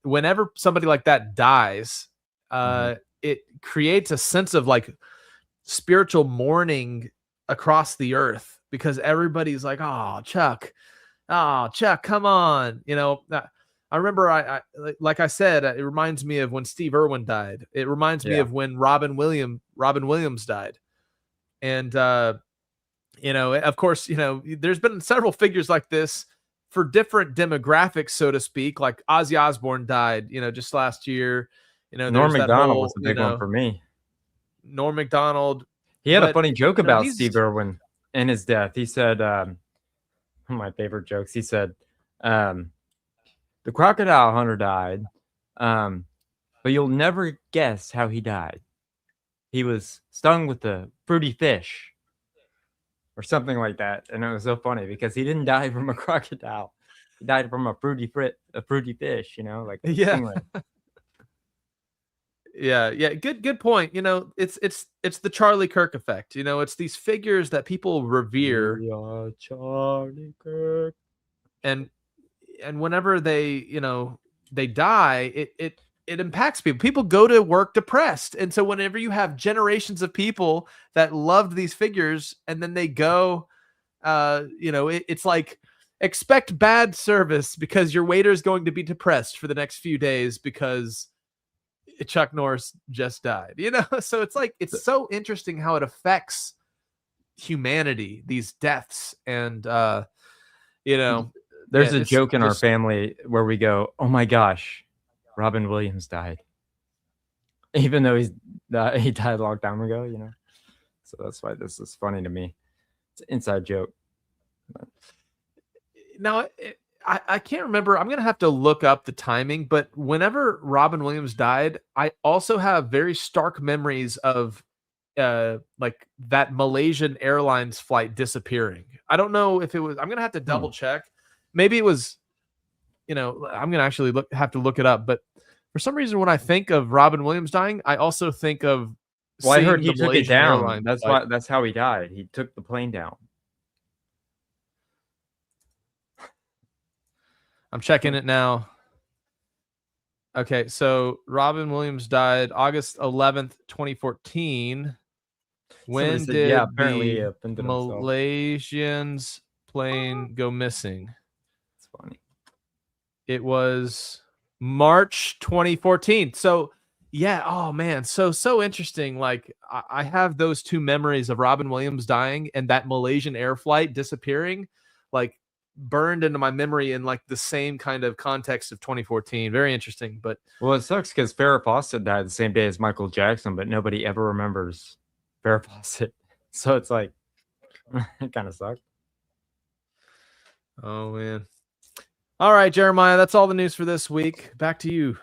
Whenever somebody like that dies, it creates a sense of like spiritual mourning across the earth, because everybody's like, oh, Chuck, come on. I remember, like I said, it reminds me of when Steve Irwin died. It reminds me of when Robin Williams died. And, of course, there's been several figures like this for different demographics, so to speak. Like Ozzy Osbourne died, just last year. Norm Macdonald was a big one for me. Norm Macdonald. He had a funny joke about Steve Irwin and his death. He said, one of my favorite jokes, he said, the crocodile hunter died, but you'll never guess how he died. He was stung with a fruity fish or something like that. And it was so funny because he didn't die from a crocodile. He died from a fruity fish, like stingray. Yeah. Good point. It's the Charlie Kirk effect. It's these figures that people revere. Yeah, Charlie Kirk. And whenever they die, it impacts people. People go to work depressed. And so whenever you have generations of people that loved these figures and then they go, it's like, expect bad service because your waiter is going to be depressed for the next few days because Chuck Norris just died. So it's like, it's so interesting how it affects humanity, these deaths. And, there's a joke in our family where we go, oh my gosh, Robin Williams died. Even though he died a long time ago, So that's why this is funny to me. It's an inside joke. Now, I can't remember. I'm going to have to look up the timing, but whenever Robin Williams died, I also have very stark memories of like that Malaysian Airlines flight disappearing. I don't know if it was, I'm going to have to double check. Maybe it was, I'm going to actually have to look it up. But for some reason, when I think of Robin Williams dying, I also think of. Well, I heard he took Malaysian it down. Airlines That's flight. why. That's how he died. He took the plane down. I'm checking it now. Okay, so Robin Williams died August 11th, 2014. When said, did apparently the offended himself. Malaysians plane go missing? It's funny. It was March 2014. So yeah, oh man, so interesting. Like I have those two memories of Robin Williams dying and that Malaysian air flight disappearing, like burned into my memory in like the same kind of context of 2014. Very interesting. But well, it sucks because Farrah Fawcett died the same day as Michael Jackson, but nobody ever remembers Farrah Fawcett. So it's like it kind of sucked. Oh man. All right, Jeremiah, that's all the news for this week. Back to you.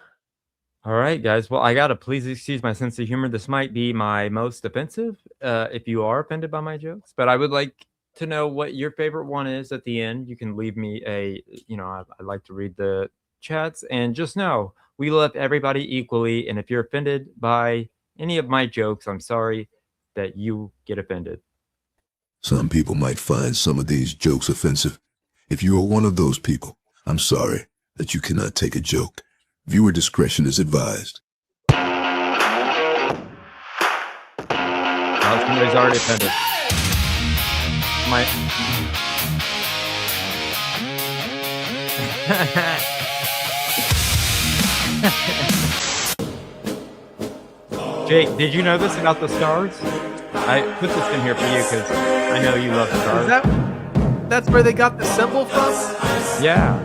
All right, guys. Well, I gotta please excuse my sense of humor. This might be my most offensive, if you are offended by my jokes, but I would like to know what your favorite one is at the end. You can leave me a, I like to read the chats, and just know we love everybody equally. And if you're offended by any of my jokes, I'm sorry that you get offended. Some people might find some of these jokes offensive. If you are one of those people, I'm sorry that you cannot take a joke. Viewer discretion is advised. Somebody's already offended. Jake, did you know this about the stars? I put this in here for you because I know you love stars. That's where they got the symbol from? Yeah.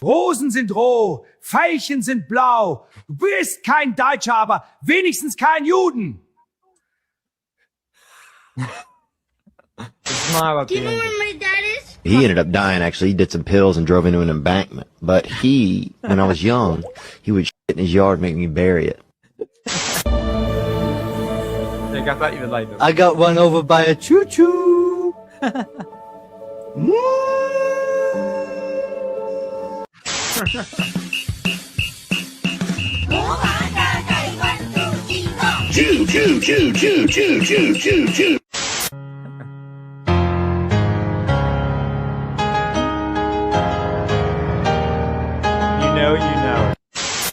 Rosen sind roh, Veilchen sind blau. Du bist kein Deutscher, aber wenigstens kein Juden. Smile at Do you know where my dad is? He ended up dying, actually. He did some pills and drove into an embankment. But he, when I was young, he would shit in his yard, make me bury it. Jake, I thought you would like this. I got run over by a choo-choo. Choo, choo, choo, choo, choo, choo, choo, choo. You know.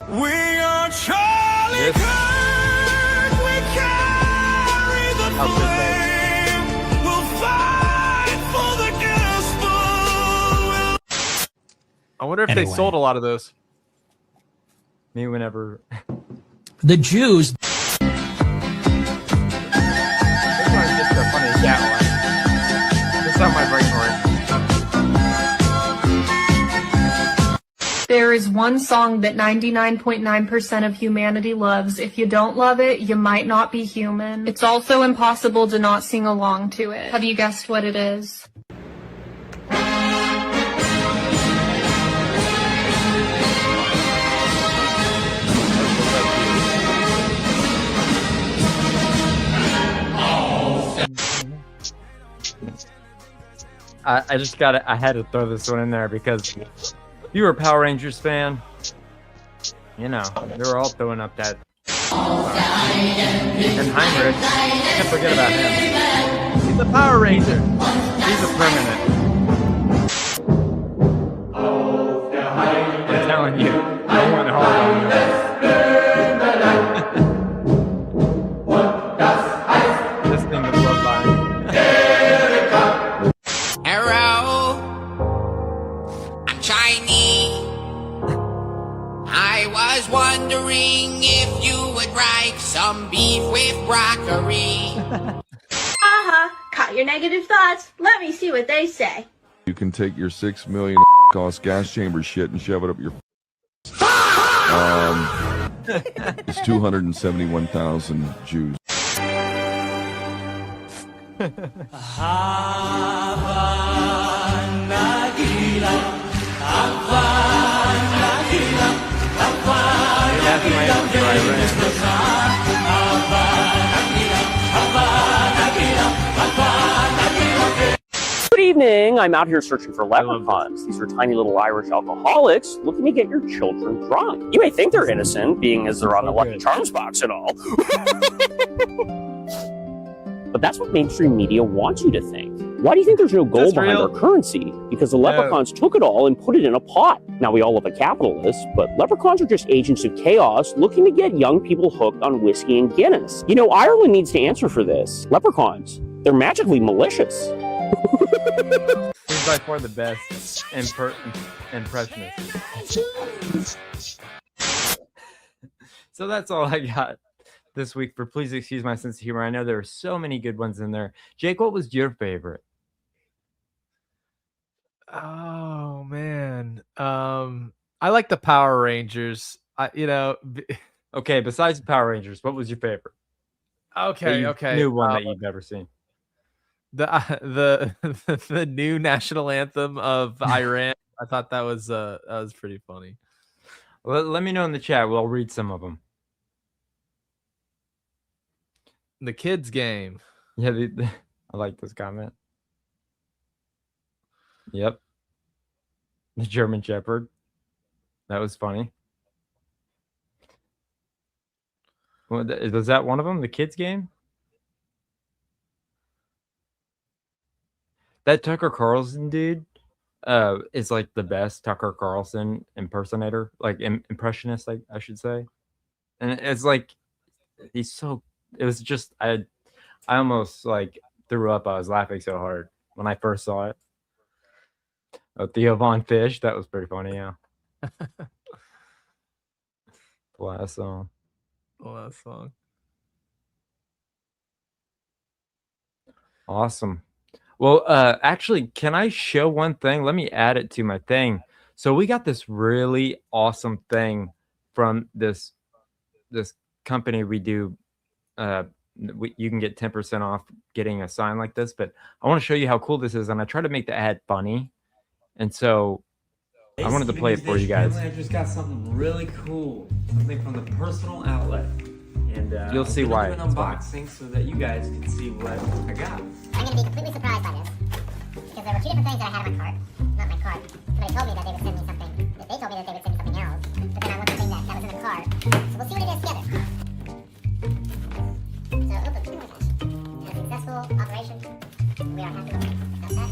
We are Charlie Kirk. We carry the flame. We'll fight for the gospel. I wonder if they sold a lot of those. Me whenever. The Jews. This one's just a funny cat line. This is how my brain works. There is one song that 99.9% of humanity loves. If you don't love it, you might not be human. It's also impossible to not sing along to it. Have you guessed what it is? I had to throw this one in there because you were a Power Rangers fan. You know, they were all throwing up that. And Heinrich, can't forget about him. He's a Power Ranger. He's a permanent. I'm telling you, I went hard on this. This thing, the bloodline. I was wondering if you would like some beef with broccoli. Caught your negative thoughts. Let me see what they say. You can take your 6 million cost gas chamber shit and shove it up your. It's 271,000 Jews. Good evening. I'm out here searching for leprechauns. These are tiny little Irish alcoholics looking to get your children drunk. You may think they're innocent, being as they're on the Lucky Charms box and all. But that's what mainstream media wants you to think. Why do you think there's no gold behind our currency? Because the leprechauns took it all and put it in a pot. Now, we all love a capitalist, but leprechauns are just agents of chaos looking to get young people hooked on whiskey and Guinness. You know, Ireland needs to answer for this. Leprechauns, they're magically malicious. He's by far the best impressionist. So that's all I got this week for Please Excuse My Sense of Humor. I know there are so many good ones in there. Jake, what was your favorite? Oh man, I like the Power Rangers. Okay, besides Power Rangers, what was your favorite? Okay. New one that you've never seen. The new national anthem of Iran. I thought that was pretty funny. Let me know in the chat. We'll read some of them. The kids game. Yeah, I like this comment. Yep. The German Shepherd. That was funny. Was that one of them? The kids game? That Tucker Carlson dude is like the best Tucker Carlson impersonator, like impressionist, I should say. And it's like he's so. It was just I almost like threw up. I was laughing so hard when I first saw it. Oh, Theo Von Fish, that was pretty funny. Yeah. Last song. Last song. Awesome. Well, actually, can I show one thing? Let me add it to my thing. So we got this really awesome thing from this company we do. You can get 10% off getting a sign like this, but I want to show you how cool this is, and I try to make the ad funny, and so I wanted to play it for you guys. I just got something really cool, something from the personal outlet, and you'll see why. I'm gonna do an unboxing so that you guys can see what I got. I'm gonna be completely surprised by this because there were two different things that I had in my cart. Not my cart. Somebody told me that they would send me something. They told me that they would send me something else, but then I looked at the thing that was in the cart. So we'll see what it is together. So open. A successful operation. We are happy with it. Got that.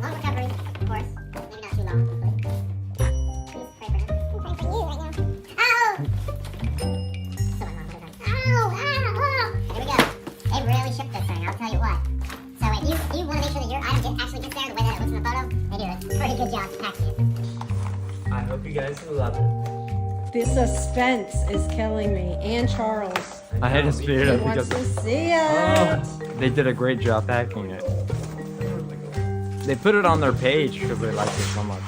Long recovery, of course. Maybe not too long, hopefully. Please pray for him. We'll pray for you right now. Ow! So my mom would have done. Ow! Ow! Here we go. They really shipped this thing, I'll tell you what. So if you want to make sure that your item actually gets there the way that it looks in the photo, they do a pretty good job packing it. I hope you guys will love it. The suspense is killing me. And Charles. I had to speed it He up wants because to see it. they did a great job packing it. They put it on their page because they liked it so much.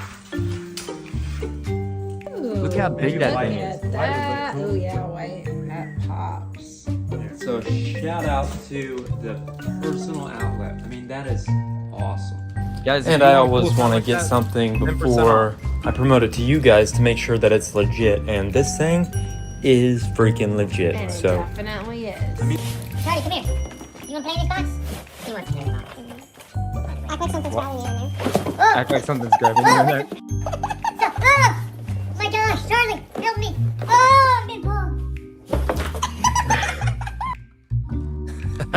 Ooh, Look how big that look thing at is. that. Oh yeah, wait, that pops. So shout out to the personal outlet. I mean, that is awesome. Guys, and I always want to get something before I promote it to you guys to make sure that it's legit. And this thing is freaking legit. And it So definitely is. Charlie, come here. You want to play in this box? He wants to play in the box. Act like something's grabbing you in there. Oh! Act like something's grabbing you in there. Oh my gosh, Charlie, help me. Oh, I'm getting pulled.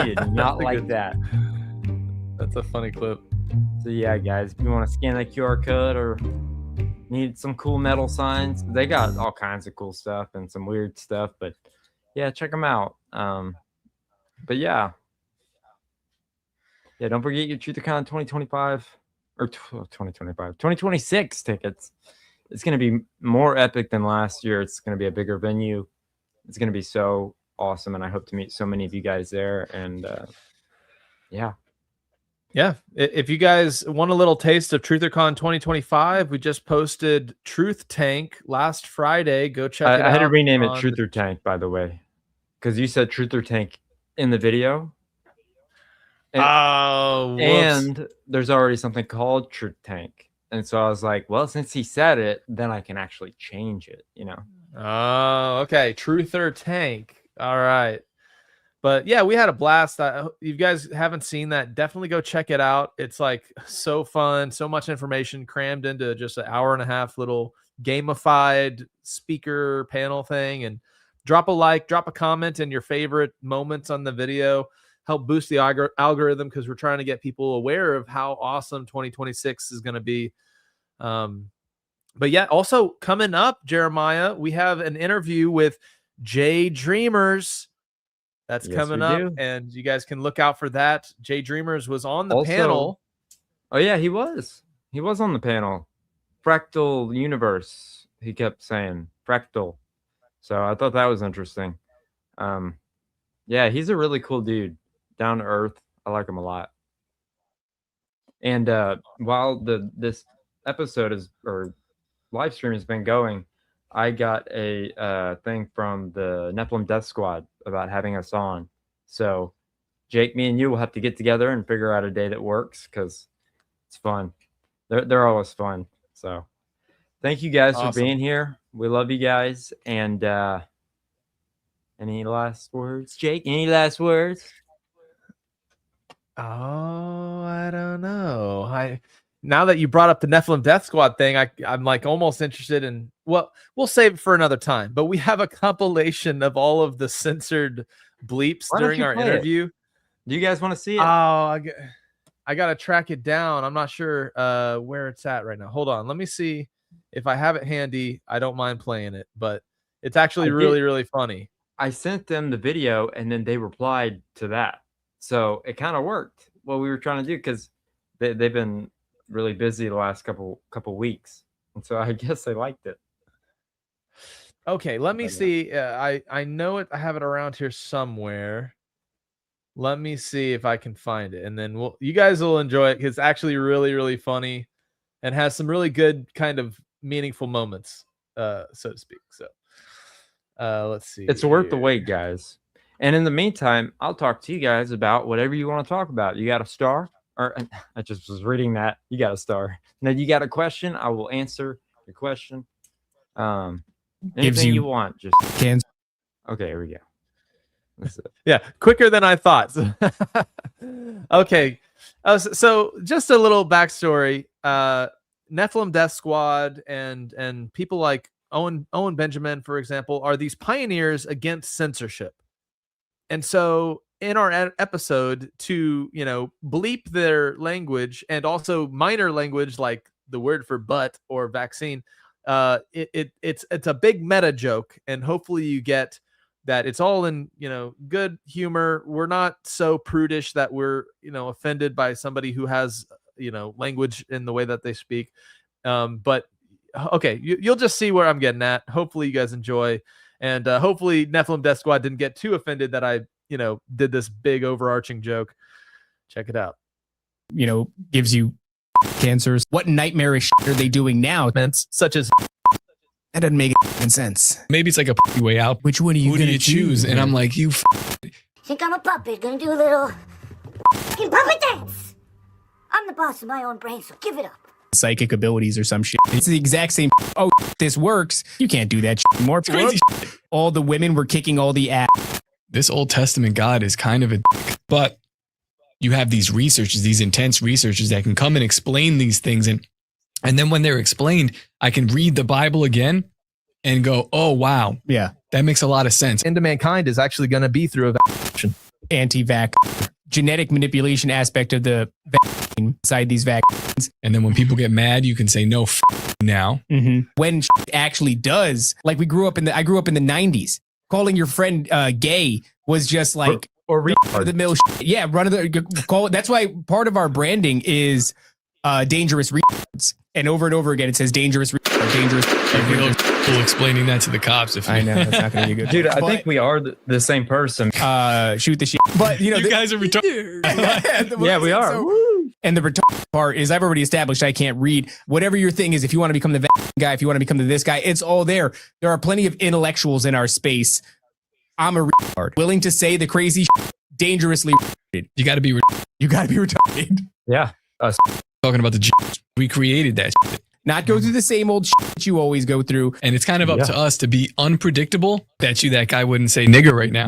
He did not like that. That's a funny clip. So yeah, guys, if you want to scan the QR code or need some cool metal signs, they got all kinds of cool stuff and some weird stuff. But yeah, check them out. But yeah, don't forget your TruthCon 2025 or 2026 tickets. It's going to be more epic than last year. It's going to be a bigger venue. It's going to be so awesome, and I hope to meet so many of you guys there. And yeah. If you guys want a little taste of TruthCon 2025, we just posted Truth Tank last Friday. Go check it out. I had to rename it Truther Tank, by the way, because you said Truther Tank in the video. And there's already something called Truth Tank. And so I was like, well, since he said it, then I can actually change it, you know? Oh, okay. Truther Tank. All right. But yeah, we had a blast. You guys haven't seen that, definitely go check it out. It's like so fun, so much information crammed into just an hour and a half little gamified speaker panel thing. And drop a like, drop a comment and your favorite moments on the video. Help boost the algorithm because we're trying to get people aware of how awesome 2026 is going to be. But yeah, also coming up, Jeremiah, we have an interview with Jay Dreamers. That's coming up, and you guys can look out for that. Jay Dreamers was on the panel. Oh yeah, he was. He was on the panel. Fractal universe. He kept saying fractal. So I thought that was interesting. Yeah, he's a really cool dude. Down to earth. I like him a lot. And while this episode or live stream has been going, I got a thing from the Nephilim Death Squad about having us on. So, Jake, me and you will have to get together and figure out a day that works because it's fun. They're always fun. So, thank you guys for being here. We love you guys. And Any last words, Jake? Any last words? Oh, I don't know. Now that you brought up the Nephilim Death Squad thing, I'm like almost interested in. Well, we'll save it for another time. But we have a compilation of all of the censored bleeps Why don't during you our play it? interview. Do you guys want to see it? Oh, I gotta track it down. I'm not sure where it's at right now. Hold on, let me see if I have it handy. I don't mind playing it, but it's actually really funny. I sent them the video, and then they replied to that, so it kind of worked what we were trying to do because they've been really busy the last couple weeks, and so I guess they liked it. Okay, let me see. I know it. I have it around here somewhere. Let me see if I can find it, and then you guys will enjoy it because it's actually really funny, and has some really good kind of meaningful moments, so to speak. So, let's see. It's worth the wait, guys. And in the meantime, I'll talk to you guys about whatever you want to talk about. You got a star? Or I just was reading that. You got a star. Now you got a question? I will answer your question. Anything you want. Just okay. Here we go. Yeah, quicker than I thought. Okay, so just a little backstory. Nephilim Death Squad and people like Owen Benjamin, for example, are these pioneers against censorship. And so in our episode, to bleep their language and also minor language like the word for butt or vaccine, it's a big meta joke, and hopefully you get that it's all in good humor. We're not so prudish that we're offended by somebody who has language in the way that they speak. But okay, you'll just see where I'm getting at. Hopefully you guys enjoy, and hopefully Nephilim Death Squad didn't get too offended that I did this big overarching joke. Check it out. Gives you cancers. What nightmarish shit are they doing now? Such as that doesn't make any sense. Maybe it's like a way out. Which one are you Who do you choose? And I'm like, you Think I'm a puppet, gonna do a little fucking puppet dance. I'm the boss of my own brain, so give it up. Psychic abilities or some shit. It's the exact same. Oh, this works. You can't do that shit anymore. It's crazy. All the women were kicking all the ass. This Old Testament God is kind of a dick, but you have these researchers, these intense researchers that can come and explain these things. And then when they're explained, I can read the Bible again and go, oh, wow. Yeah. That makes a lot of sense. Into mankind is actually going to be through a vaccination. Anti-vax. Genetic manipulation aspect of the vaccine inside these vaccines. And then when people get mad, you can say, no, now. Mm-hmm. When actually does, like I grew up in the 90s. Calling your friend gay was just like or the mill. Yeah, call it. That's why part of our branding is dangerous retards. And over again, it says dangerous retard, dangerous. People explaining that to the cops. If I know that's not going to be good, dude. I think we are the same person. Shoot the shit. But you guys are retarded. Yeah, we are. And the retarded part is I've already established I can't read. Whatever your thing is, if you want to become the guy, if you want to become this guy, it's all there. There are plenty of intellectuals in our space. I'm a retard. Willing to say the crazy shit, dangerously retarded. You got to be retarded. Yeah. Us talking about we created that shit. Not go through the same old shit you always go through. And it's kind of up to us to be unpredictable. Bet you that guy wouldn't say nigger right now.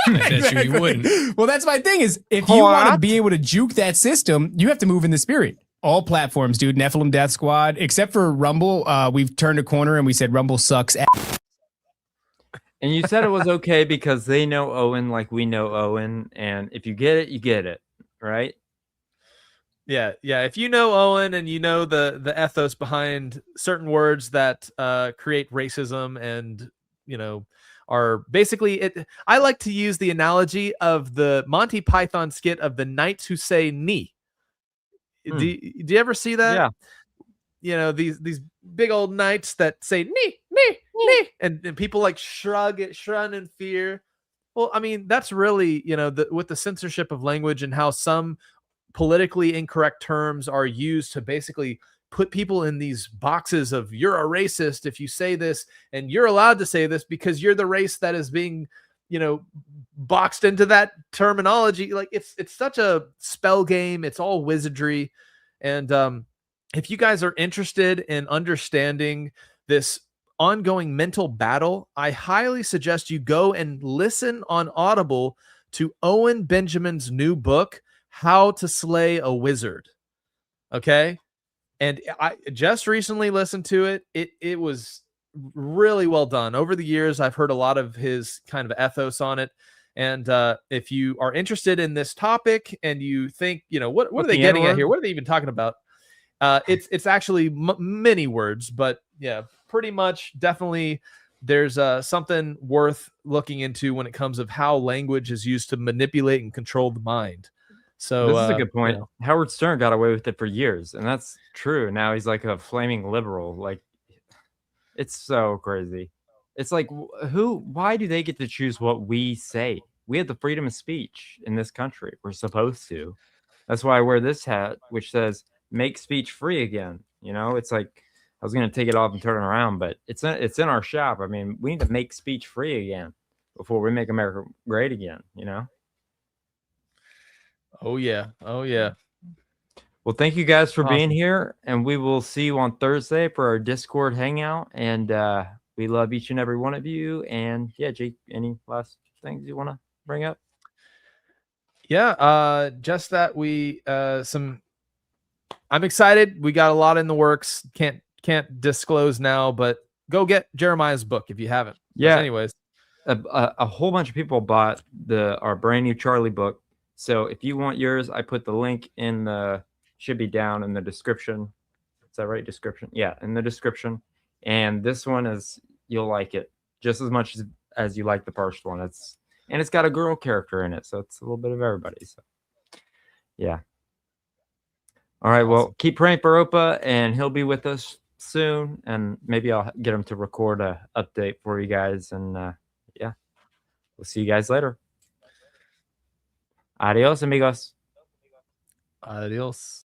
Exactly. You wouldn't. Well, that's my thing is if you want to be able to juke that system, you have to move in the spirit. All platforms, dude. Nephilim Death Squad, except for Rumble. We've turned a corner and we said Rumble sucks. And you said it was okay because they know Owen like we know Owen. And if you get it, you get it. Right? Yeah. If you know Owen and you know the ethos behind certain words that create racism and, are basically it. I like to use the analogy of the Monty Python skit of the knights who say knee. Do you ever see that? Yeah. These big old knights that say knee, and people like shrug in fear. Well, I mean, that's really, with the censorship of language and how some politically incorrect terms are used to basically put people in these boxes of you're a racist if you say this, and you're allowed to say this because you're the race that is being, boxed into that terminology. Like it's such a spell game. It's all wizardry. And if you guys are interested in understanding this ongoing mental battle, I highly suggest you go and listen on Audible to Owen Benjamin's new book, How to Slay a Wizard. Okay? And I just recently listened to it. It was really well done. Over the years, I've heard a lot of his kind of ethos on it. And if you are interested in this topic and you think, what are they getting at here? What are they even talking about? It's actually many words, but yeah, pretty much definitely there's something worth looking into when it comes of how language is used to manipulate and control the mind. So this is a good point. Howard Stern got away with it for years, and that's true. Now he's like a flaming liberal. Like, it's so crazy. It's like, why do they get to choose what we say? We have the freedom of speech in this country. We're supposed to. That's why I wear this hat, which says "Make speech free again." It's like I was gonna take it off and turn it around, but it's in our shop. I mean, we need to make speech free again before we make America great again. Oh yeah. Well, thank you guys for being here, and we will see you on Thursday for our Discord hangout. And we love each and every one of you. And yeah, Jake, any last things you want to bring up? Yeah, just that I'm excited. We got a lot in the works. Can't disclose now, but go get Jeremiah's book if you haven't. Yeah. But anyways, a whole bunch of people bought our brand new Charlie book. So if you want yours, I put the link should be down in the description. Is that right? Description? Yeah, in the description. And this one you'll like it just as much as you like the first one. It's got a girl character in it, so it's a little bit of everybody. So yeah. All right, well, keep praying for Opa, and he'll be with us soon, and maybe I'll get him to record a update for you guys. And yeah, we'll see you guys later. Adios, amigos. Adios.